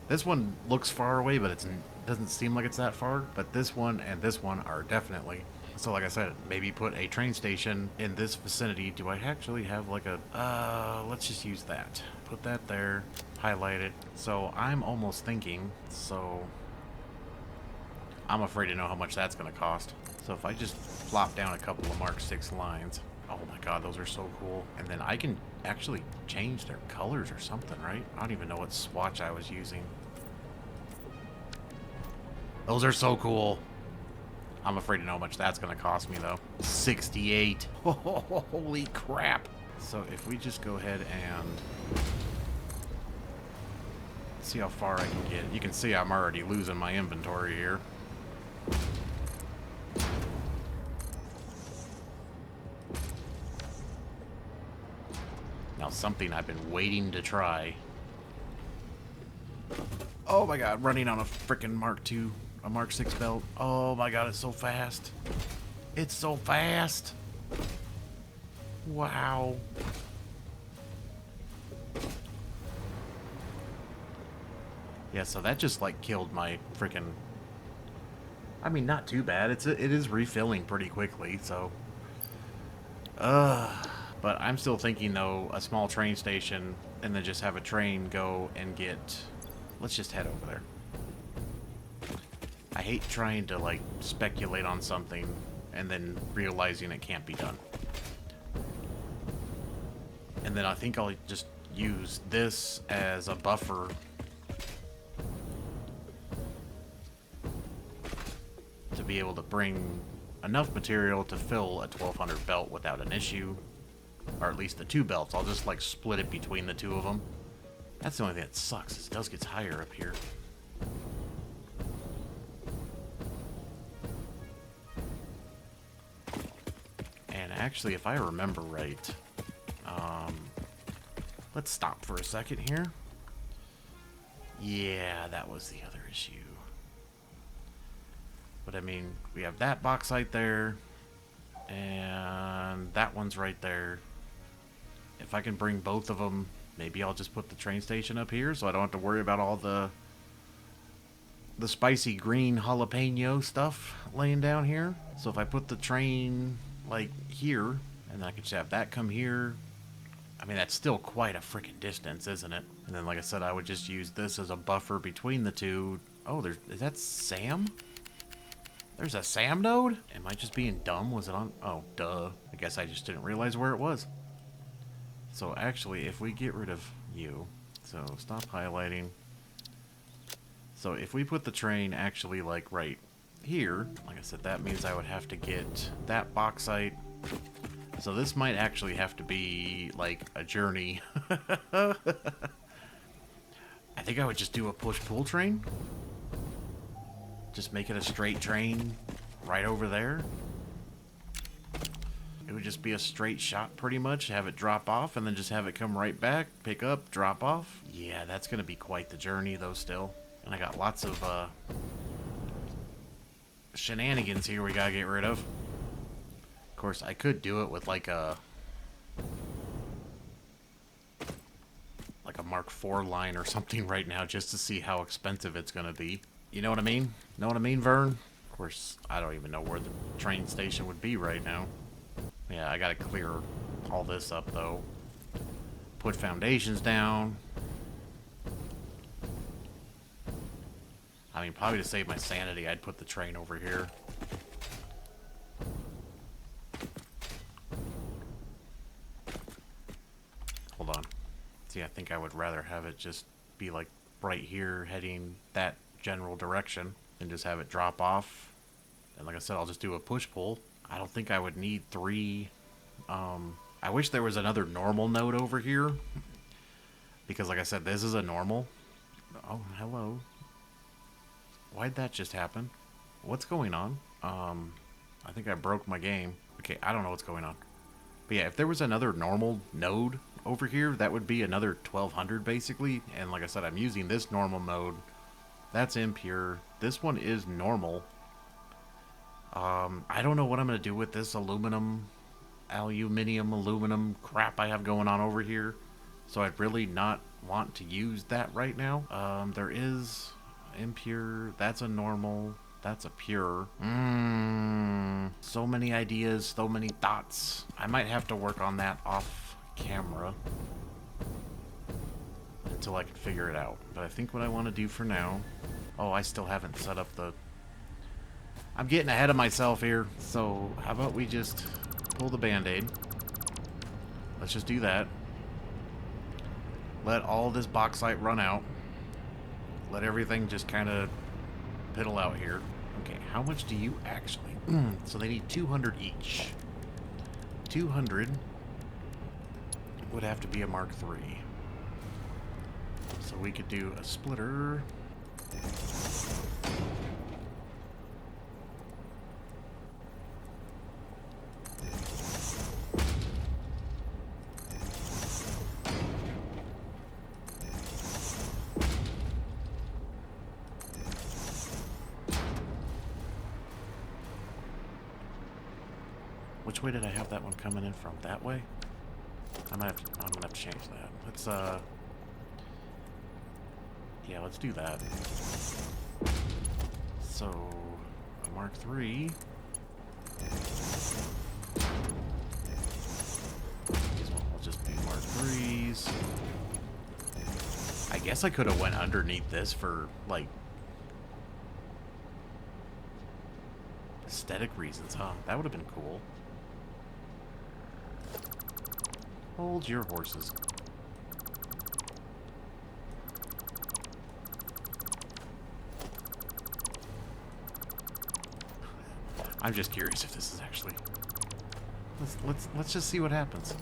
This one looks far away, but it doesn't seem like it's that far. But this one and this one are definitely. So like I said, maybe put a train station in this vicinity. Do I actually have like a... let's just use that. Put that there. Highlight it. So I'm almost thinking, so... I'm afraid to know how much that's going to cost. So if I just plop down a couple of Mark 6 lines... Oh my god, those are so cool. And then I can actually change their colors or something, right? I don't even know what swatch I was using. Those are so cool. I'm afraid to know how much that's going to cost me, though. 68. Holy crap. So if we just go ahead and see how far I can get. You can see I'm already losing my inventory here. Now, something I've been waiting to try. Oh my god, running on a freaking Mark II, a Mark 6 belt. Oh my god, it's so fast. It's so fast. Wow. Yeah, so that just like killed my freaking... I mean, not too bad. It is refilling pretty quickly, so... But I'm still thinking, though, a small train station, and then just have a train go and get... Let's just head over there. I hate trying to, like, speculate on something, and then realizing it can't be done. And then I think I'll just use this as a buffer. To be able to bring enough material to fill a 1200 belt without an issue. Or at least the 2 belts. I'll just like split it between the 2 of them. That's the only thing that sucks, is it does get higher up here. And actually, if I remember right, let's stop for a second here. Yeah, that was the other issue. But I mean, we have that bauxite there, and that one's right there. If I can bring both of them, maybe I'll just put the train station up here so I don't have to worry about all the spicy green jalapeno stuff laying down here. So if I put the train like here, and then I can just have that come here. I mean, that's still quite a freaking distance, isn't it? And then, like I said, I would just use this as a buffer between the 2. Oh, is that Sam? There's a Sam node? Am I just being dumb? Was it on? Oh, duh. I guess I just didn't realize where it was. So actually, if we get rid of you, so stop highlighting. So if we put the train actually like right here, like I said, that means I would have to get that bauxite. So this might actually have to be like a journey. I think I would just do a push-pull train. Just make it a straight train right over there. It would just be a straight shot pretty much. Have it drop off and then just have it come right back. Pick up, drop off. Yeah, that's going to be quite the journey though still. And I got lots of shenanigans here we got to get rid of. Of course, I could do it with like a Mark IV line or something right now just to see how expensive it's going to be. You know what I mean? Know what I mean, Vern? Of course, I don't even know where the train station would be right now. Yeah, I gotta clear all this up, though. Put foundations down. I mean, probably to save my sanity, I'd put the train over here. Hold on. See, I think I would rather have it just be, like, right here, heading that general direction, and just have it drop off. And like I said, I'll just do a push-pull. I don't think I would need 3. I wish there was another normal node over here. Because like I said, this is a normal. Oh, hello. Why'd that just happen? What's going on? I think I broke my game. Okay, I don't know what's going on. But yeah, if there was another normal node over here, that would be another 1200 basically. And like I said, I'm using this normal node. That's impure. This one is normal. I don't know what I'm going to do with this aluminum crap I have going on over here. So I'd really not want to use that right now. There is impure. That's a normal. That's a pure. So many ideas, so many thoughts. I might have to work on that off camera until I can figure it out. But I think what I want to do for now... Oh, I still haven't set up the... I'm getting ahead of myself here. So how about we just pull the Band-Aid. Let's just do that. Let all this bauxite run out. Let everything just kind of piddle out here. Okay, how much do you actually... So they need 200 each. 200 would have to be a Mark III. So we could do a splitter. Which way did I have that one coming in from? That way? I'm gonna have to change that. Let's yeah, let's do that. So a Mark III. These will just be Mark IIIs. I guess I could have went underneath this for like aesthetic reasons, huh? That would have been cool. Hold your horses. I'm just curious if this is actually... Let's just see what happens.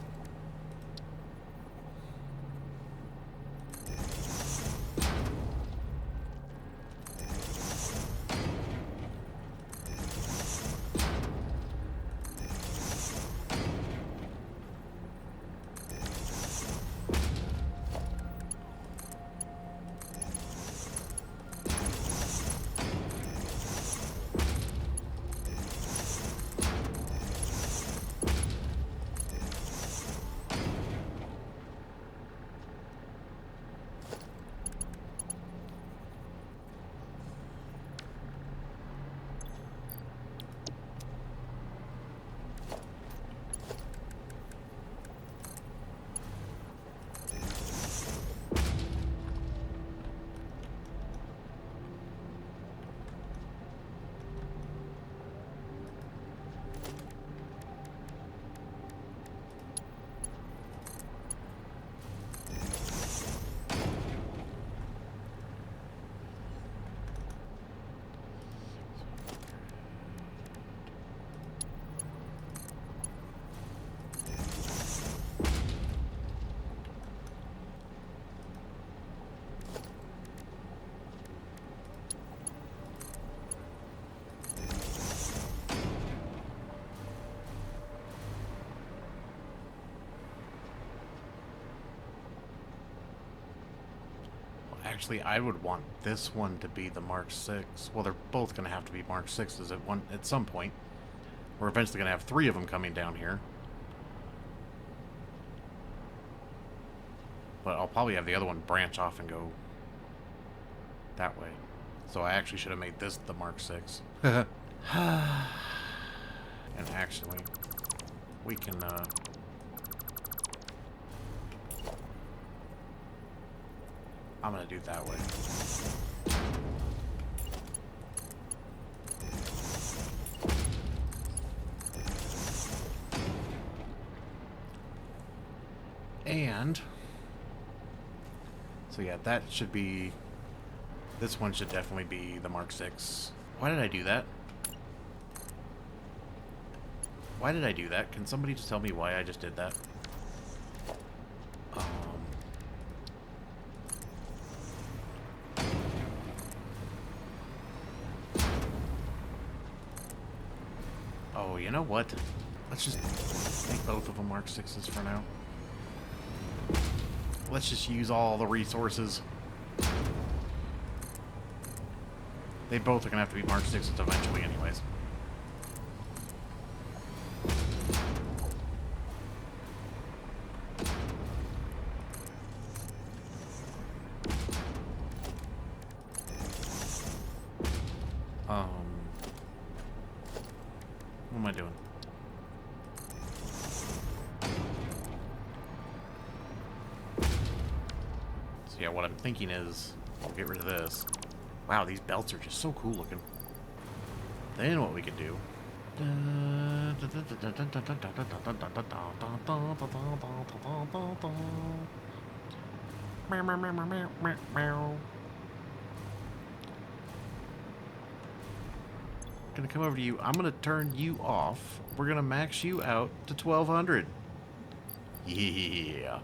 Actually, I would want this one to be the Mark 6. Well, they're both going to have to be Mark 6s at some point. We're eventually going to have 3 of them coming down here. But I'll probably have the other one branch off and go that way. So I actually should have made this the Mark 6. And actually, we can... I'm gonna do it that way. And so yeah, that should be... This one should definitely be the Mark 6. Why did I do that? Why did I do that? Can somebody just tell me why I just did that? Oh, you know what? Let's just make both of them Mark 6s for now. Let's just use all the resources. They both are going to have to be Mark 6s eventually anyways. yeah, what I'm thinking is I'll get rid of this. Wow, these belts are just so cool looking. Then what we could do... Gonna come over to you. I'm gonna turn you off. We're gonna max you out to 1200. Yeah.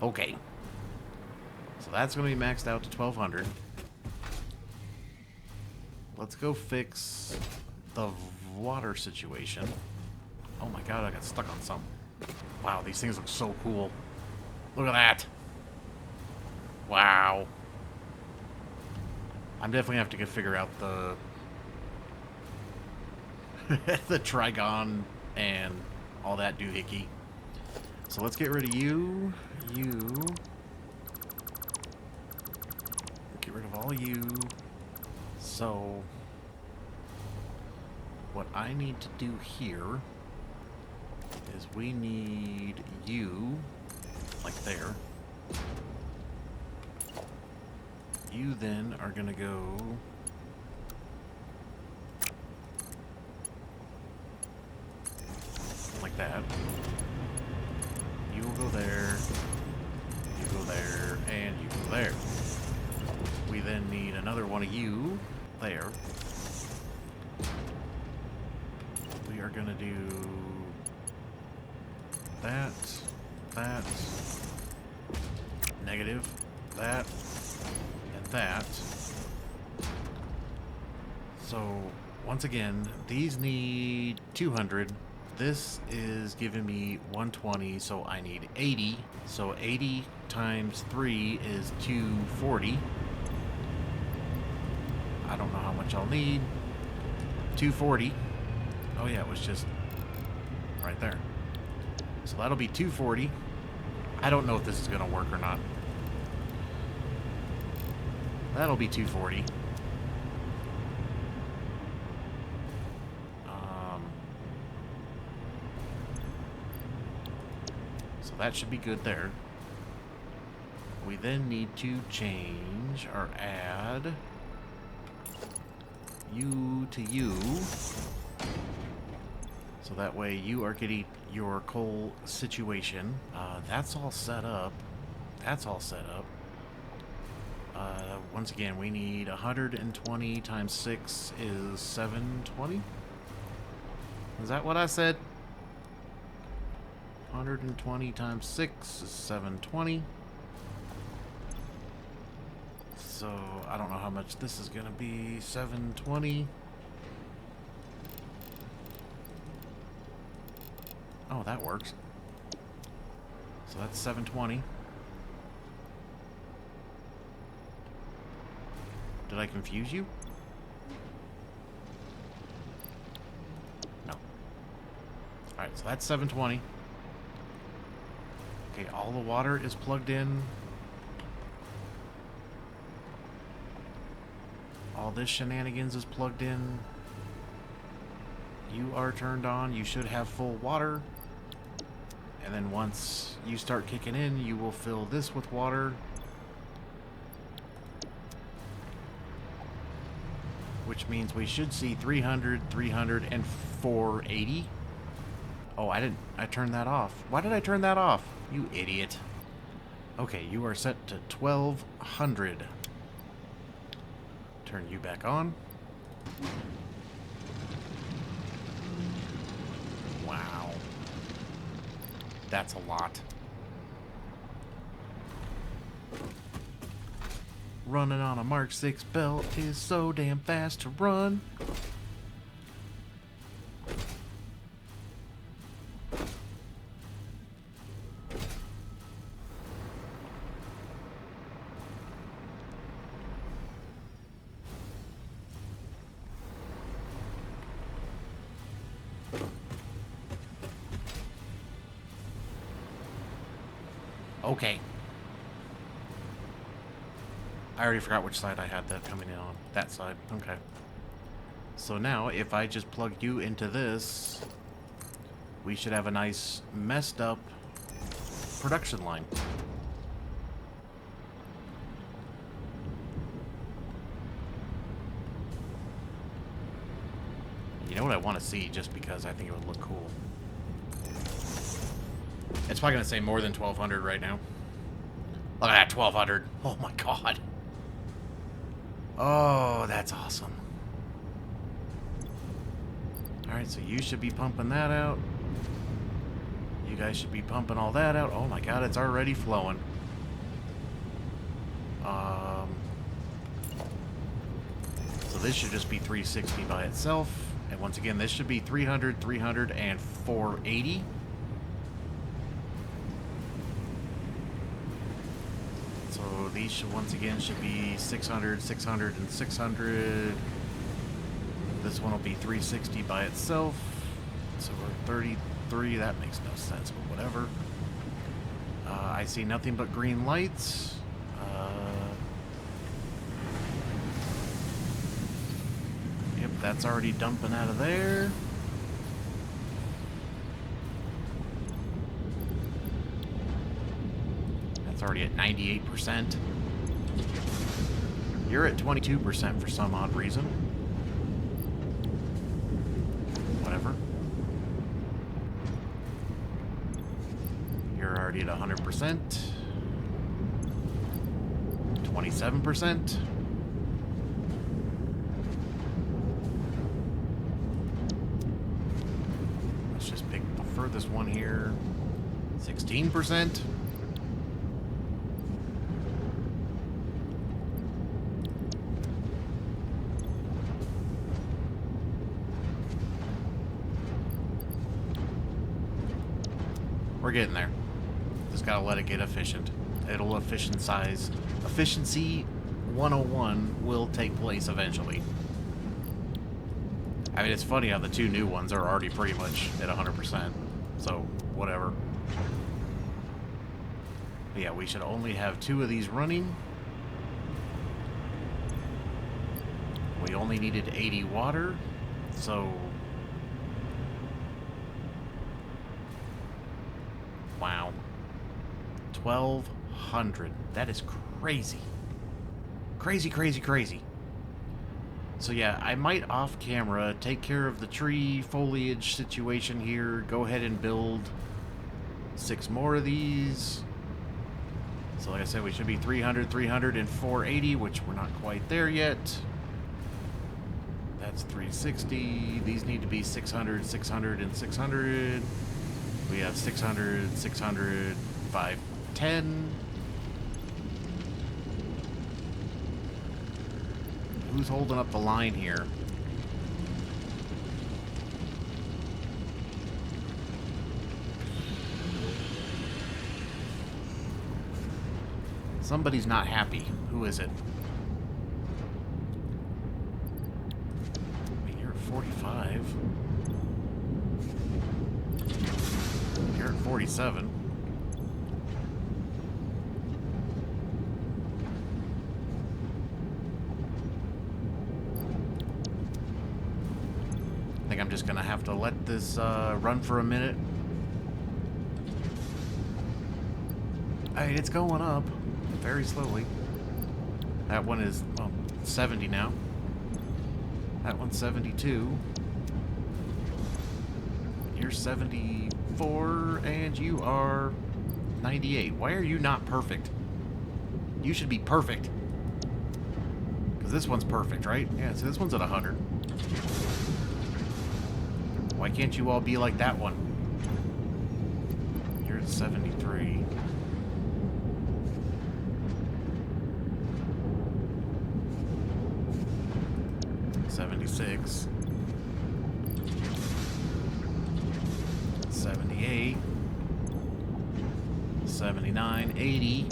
Okay. So that's gonna be maxed out to 1200. Let's go fix the water situation. Oh my god, I got stuck on something. Wow, these things look so cool. Look at that. Wow. I'm definitely have to figure out the the trigon and all that doohickey. So let's get rid of you. You. Get rid of all you. So what I need to do here is we need you like there. You then are gonna go like that. You will go there, you go there, and you go there. We then need another one of you there. We are gonna do that, that, negative, that, and that. So, once again, these need 200. This is giving me 120, so I need 80. So 80 times 3 is 240. I don't know how much I'll need. 240. Oh yeah, it was just right there. So that'll be 240. I don't know if this is going to work or not. That'll be 240. So that should be good there. We then need to change or add you to you. So that way you are getting your coal situation. That's all set up. That's all set up. Once again, we need 120 times 6 is 720. Is that what I said? 120 times 6 is 720. So, I don't know how much this is going to be. 720. Oh, that works. So that's 720. Did I confuse you? No. Alright, so that's 720. Okay, all the water is plugged in. All this shenanigans is plugged in. You are turned on. You should have full water. And then once you start kicking in, you will fill this with water. Which means we should see 300, 300, and 480. Oh, I turned that off. Why did I turn that off? You idiot. Okay, you are set to 1200. Turn you back on. Wow. That's a lot. Running on a Mk6 belt is so damn fast to run. Okay. I already forgot which side I had that coming in on. That side. Okay. So now, if I just plug you into this, we should have a nice, messed up production line. You know what I want to see, just because I think it would look cool? It's probably going to say more than 1,200 right now. Look at that, 1,200. Oh my god. Oh, that's awesome. Alright, so you should be pumping that out. You guys should be pumping all that out. Oh my god, it's already flowing. So this should just be 360 by itself. And once again, this should be 300, 300, and 480. So these should, once again, should be 600, 600, and 600. This one will be 360 by itself. So we're 33. That makes no sense, but whatever. I see nothing but green lights. Yep, that's already dumping out of there. That's already at 98%. You're at 22% for some odd reason. Whatever. You're already at 100%. 27%. Let's just pick the furthest one here. 16%. We're getting there. Just gotta let it get efficient. It'll Efficiency 101 will take place eventually. I mean, it's funny how the two new ones are already pretty much at 100%. So, whatever. But yeah, we should only have 2 of these running. We only needed 80 water, so... Wow. 1,200. That is crazy. Crazy, crazy, crazy. So yeah, I might off camera take care of the tree foliage situation here. Go ahead and build 6 more of these. So like I said, we should be 300, 300, and 480, which we're not quite there yet. That's 360. These need to be 600, 600, and 600. We have 600, 600, 510. Who's holding up the line here? Somebody's not happy. Who is it? I mean, you're at 45. You're at 47. I think I'm just gonna have to let this run for a minute. I mean, it's going up very slowly. That one is, well, 70 now. That one's 72. You're 74, and you are 98. Why are you not perfect? You should be perfect. Because this one's perfect, right? Yeah, so this one's at 100. Why can't you all be like that one? You're at 73. $76. 78. 79. 80.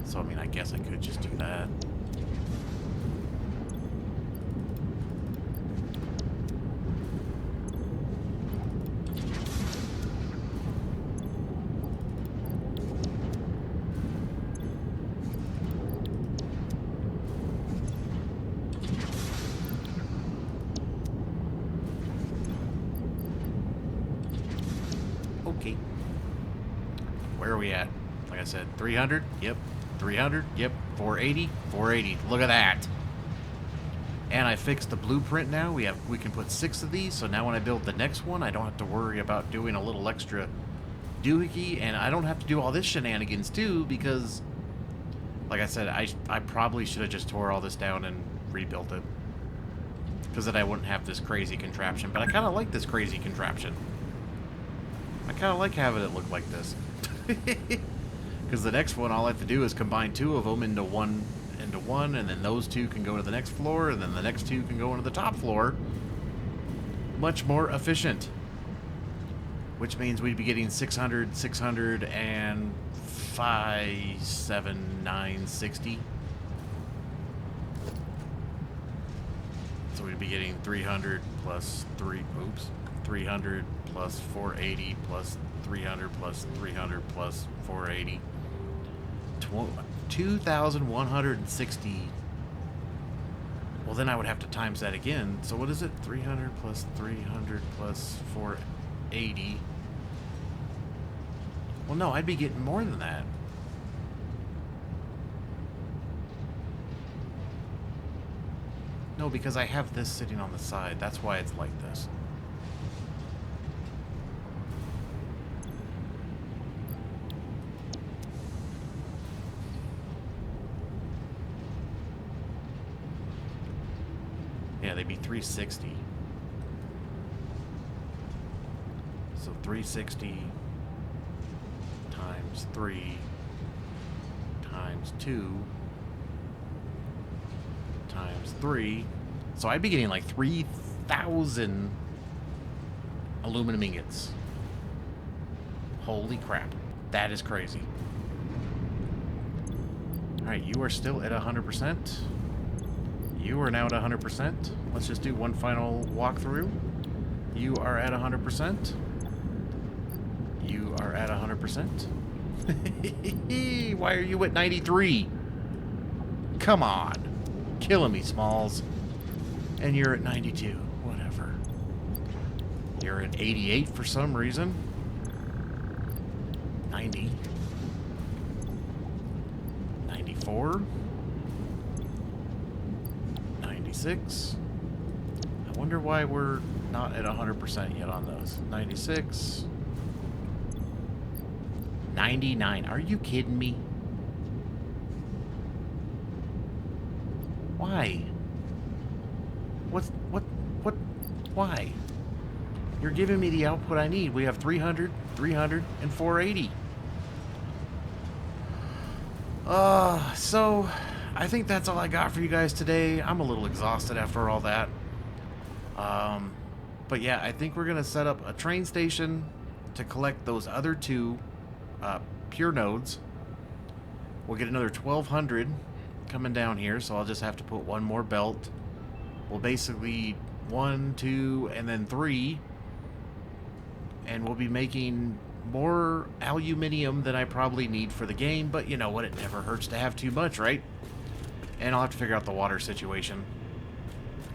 So, I mean, I guess I could just do that. are we at? Like I said, 300? Yep. 300? Yep. 480? 480. Look at that. And I fixed the blueprint now. We can put 6 of these, so now when I build the next one, I don't have to worry about doing a little extra doohickey, and I don't have to do all this shenanigans too, because, like I said, I probably should have just tore all this down and rebuilt it, because then I wouldn't have this crazy contraption. But I kind of like this crazy contraption. I kind of like having it look like this. Because the next one, all I have to do is combine 2 of them into one, and then those 2 can go to the next floor, and then the next 2 can go into the top floor. Much more efficient. Which means we'd be getting 600, 600, and 5, 7, 9, 60. So we'd be getting 300 plus 300 plus 480 plus 300 plus 300 plus 480. 2,160. Well, then I would have to times that again. So what is it? 300 plus 300 plus 480. Well, no, I'd be getting more than that. No, because I have this sitting on the side. That's why it's like this. Yeah, they'd be 360. So 360 times 3 times 2 times 3. So I'd be getting like 3,000 aluminum ingots. Holy crap. That is crazy. Alright, you are still at 100%. You are now at 100%. Let's just do one final walkthrough. You are at 100%. You are at 100%. Why are you at 93? Come on. Killing me, Smalls. And you're at 92. Whatever. You're at 88 for some reason. 90. 94. 96. I wonder why we're not at 100% yet on those. 96. 99. Are you kidding me? Why? Why? You're giving me the output I need. We have 300, 300, and 480. So I think that's all I got for you guys today. I'm a little exhausted after all that. But yeah, I think we're going to set up a train station to collect those other 2 pure nodes. We'll get another 1,200 coming down here, so I'll just have to put one more belt. We'll basically 1, 2, and then 3. And we'll be making more aluminium than I probably need for the game, but you know what? It never hurts to have too much, right? And I'll have to figure out the water situation,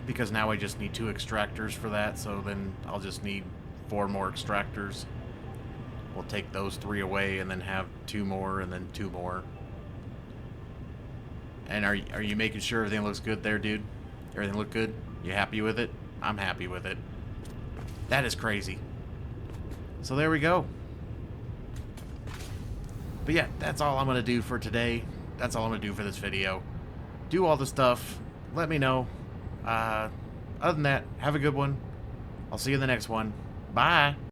because now I just need 2 extractors for that, so then I'll just need 4 more extractors. We'll take those 3 away and then have 2 more and then 2 more. And are you making sure everything looks good there, dude? Everything look good? You happy with it? I'm happy with it. That is crazy. So there we go. But yeah, that's all I'm going to do for today. That's all I'm going to do for this video. Do all the stuff. Let me know. Other than that, have a good one. I'll see you in the next one. Bye.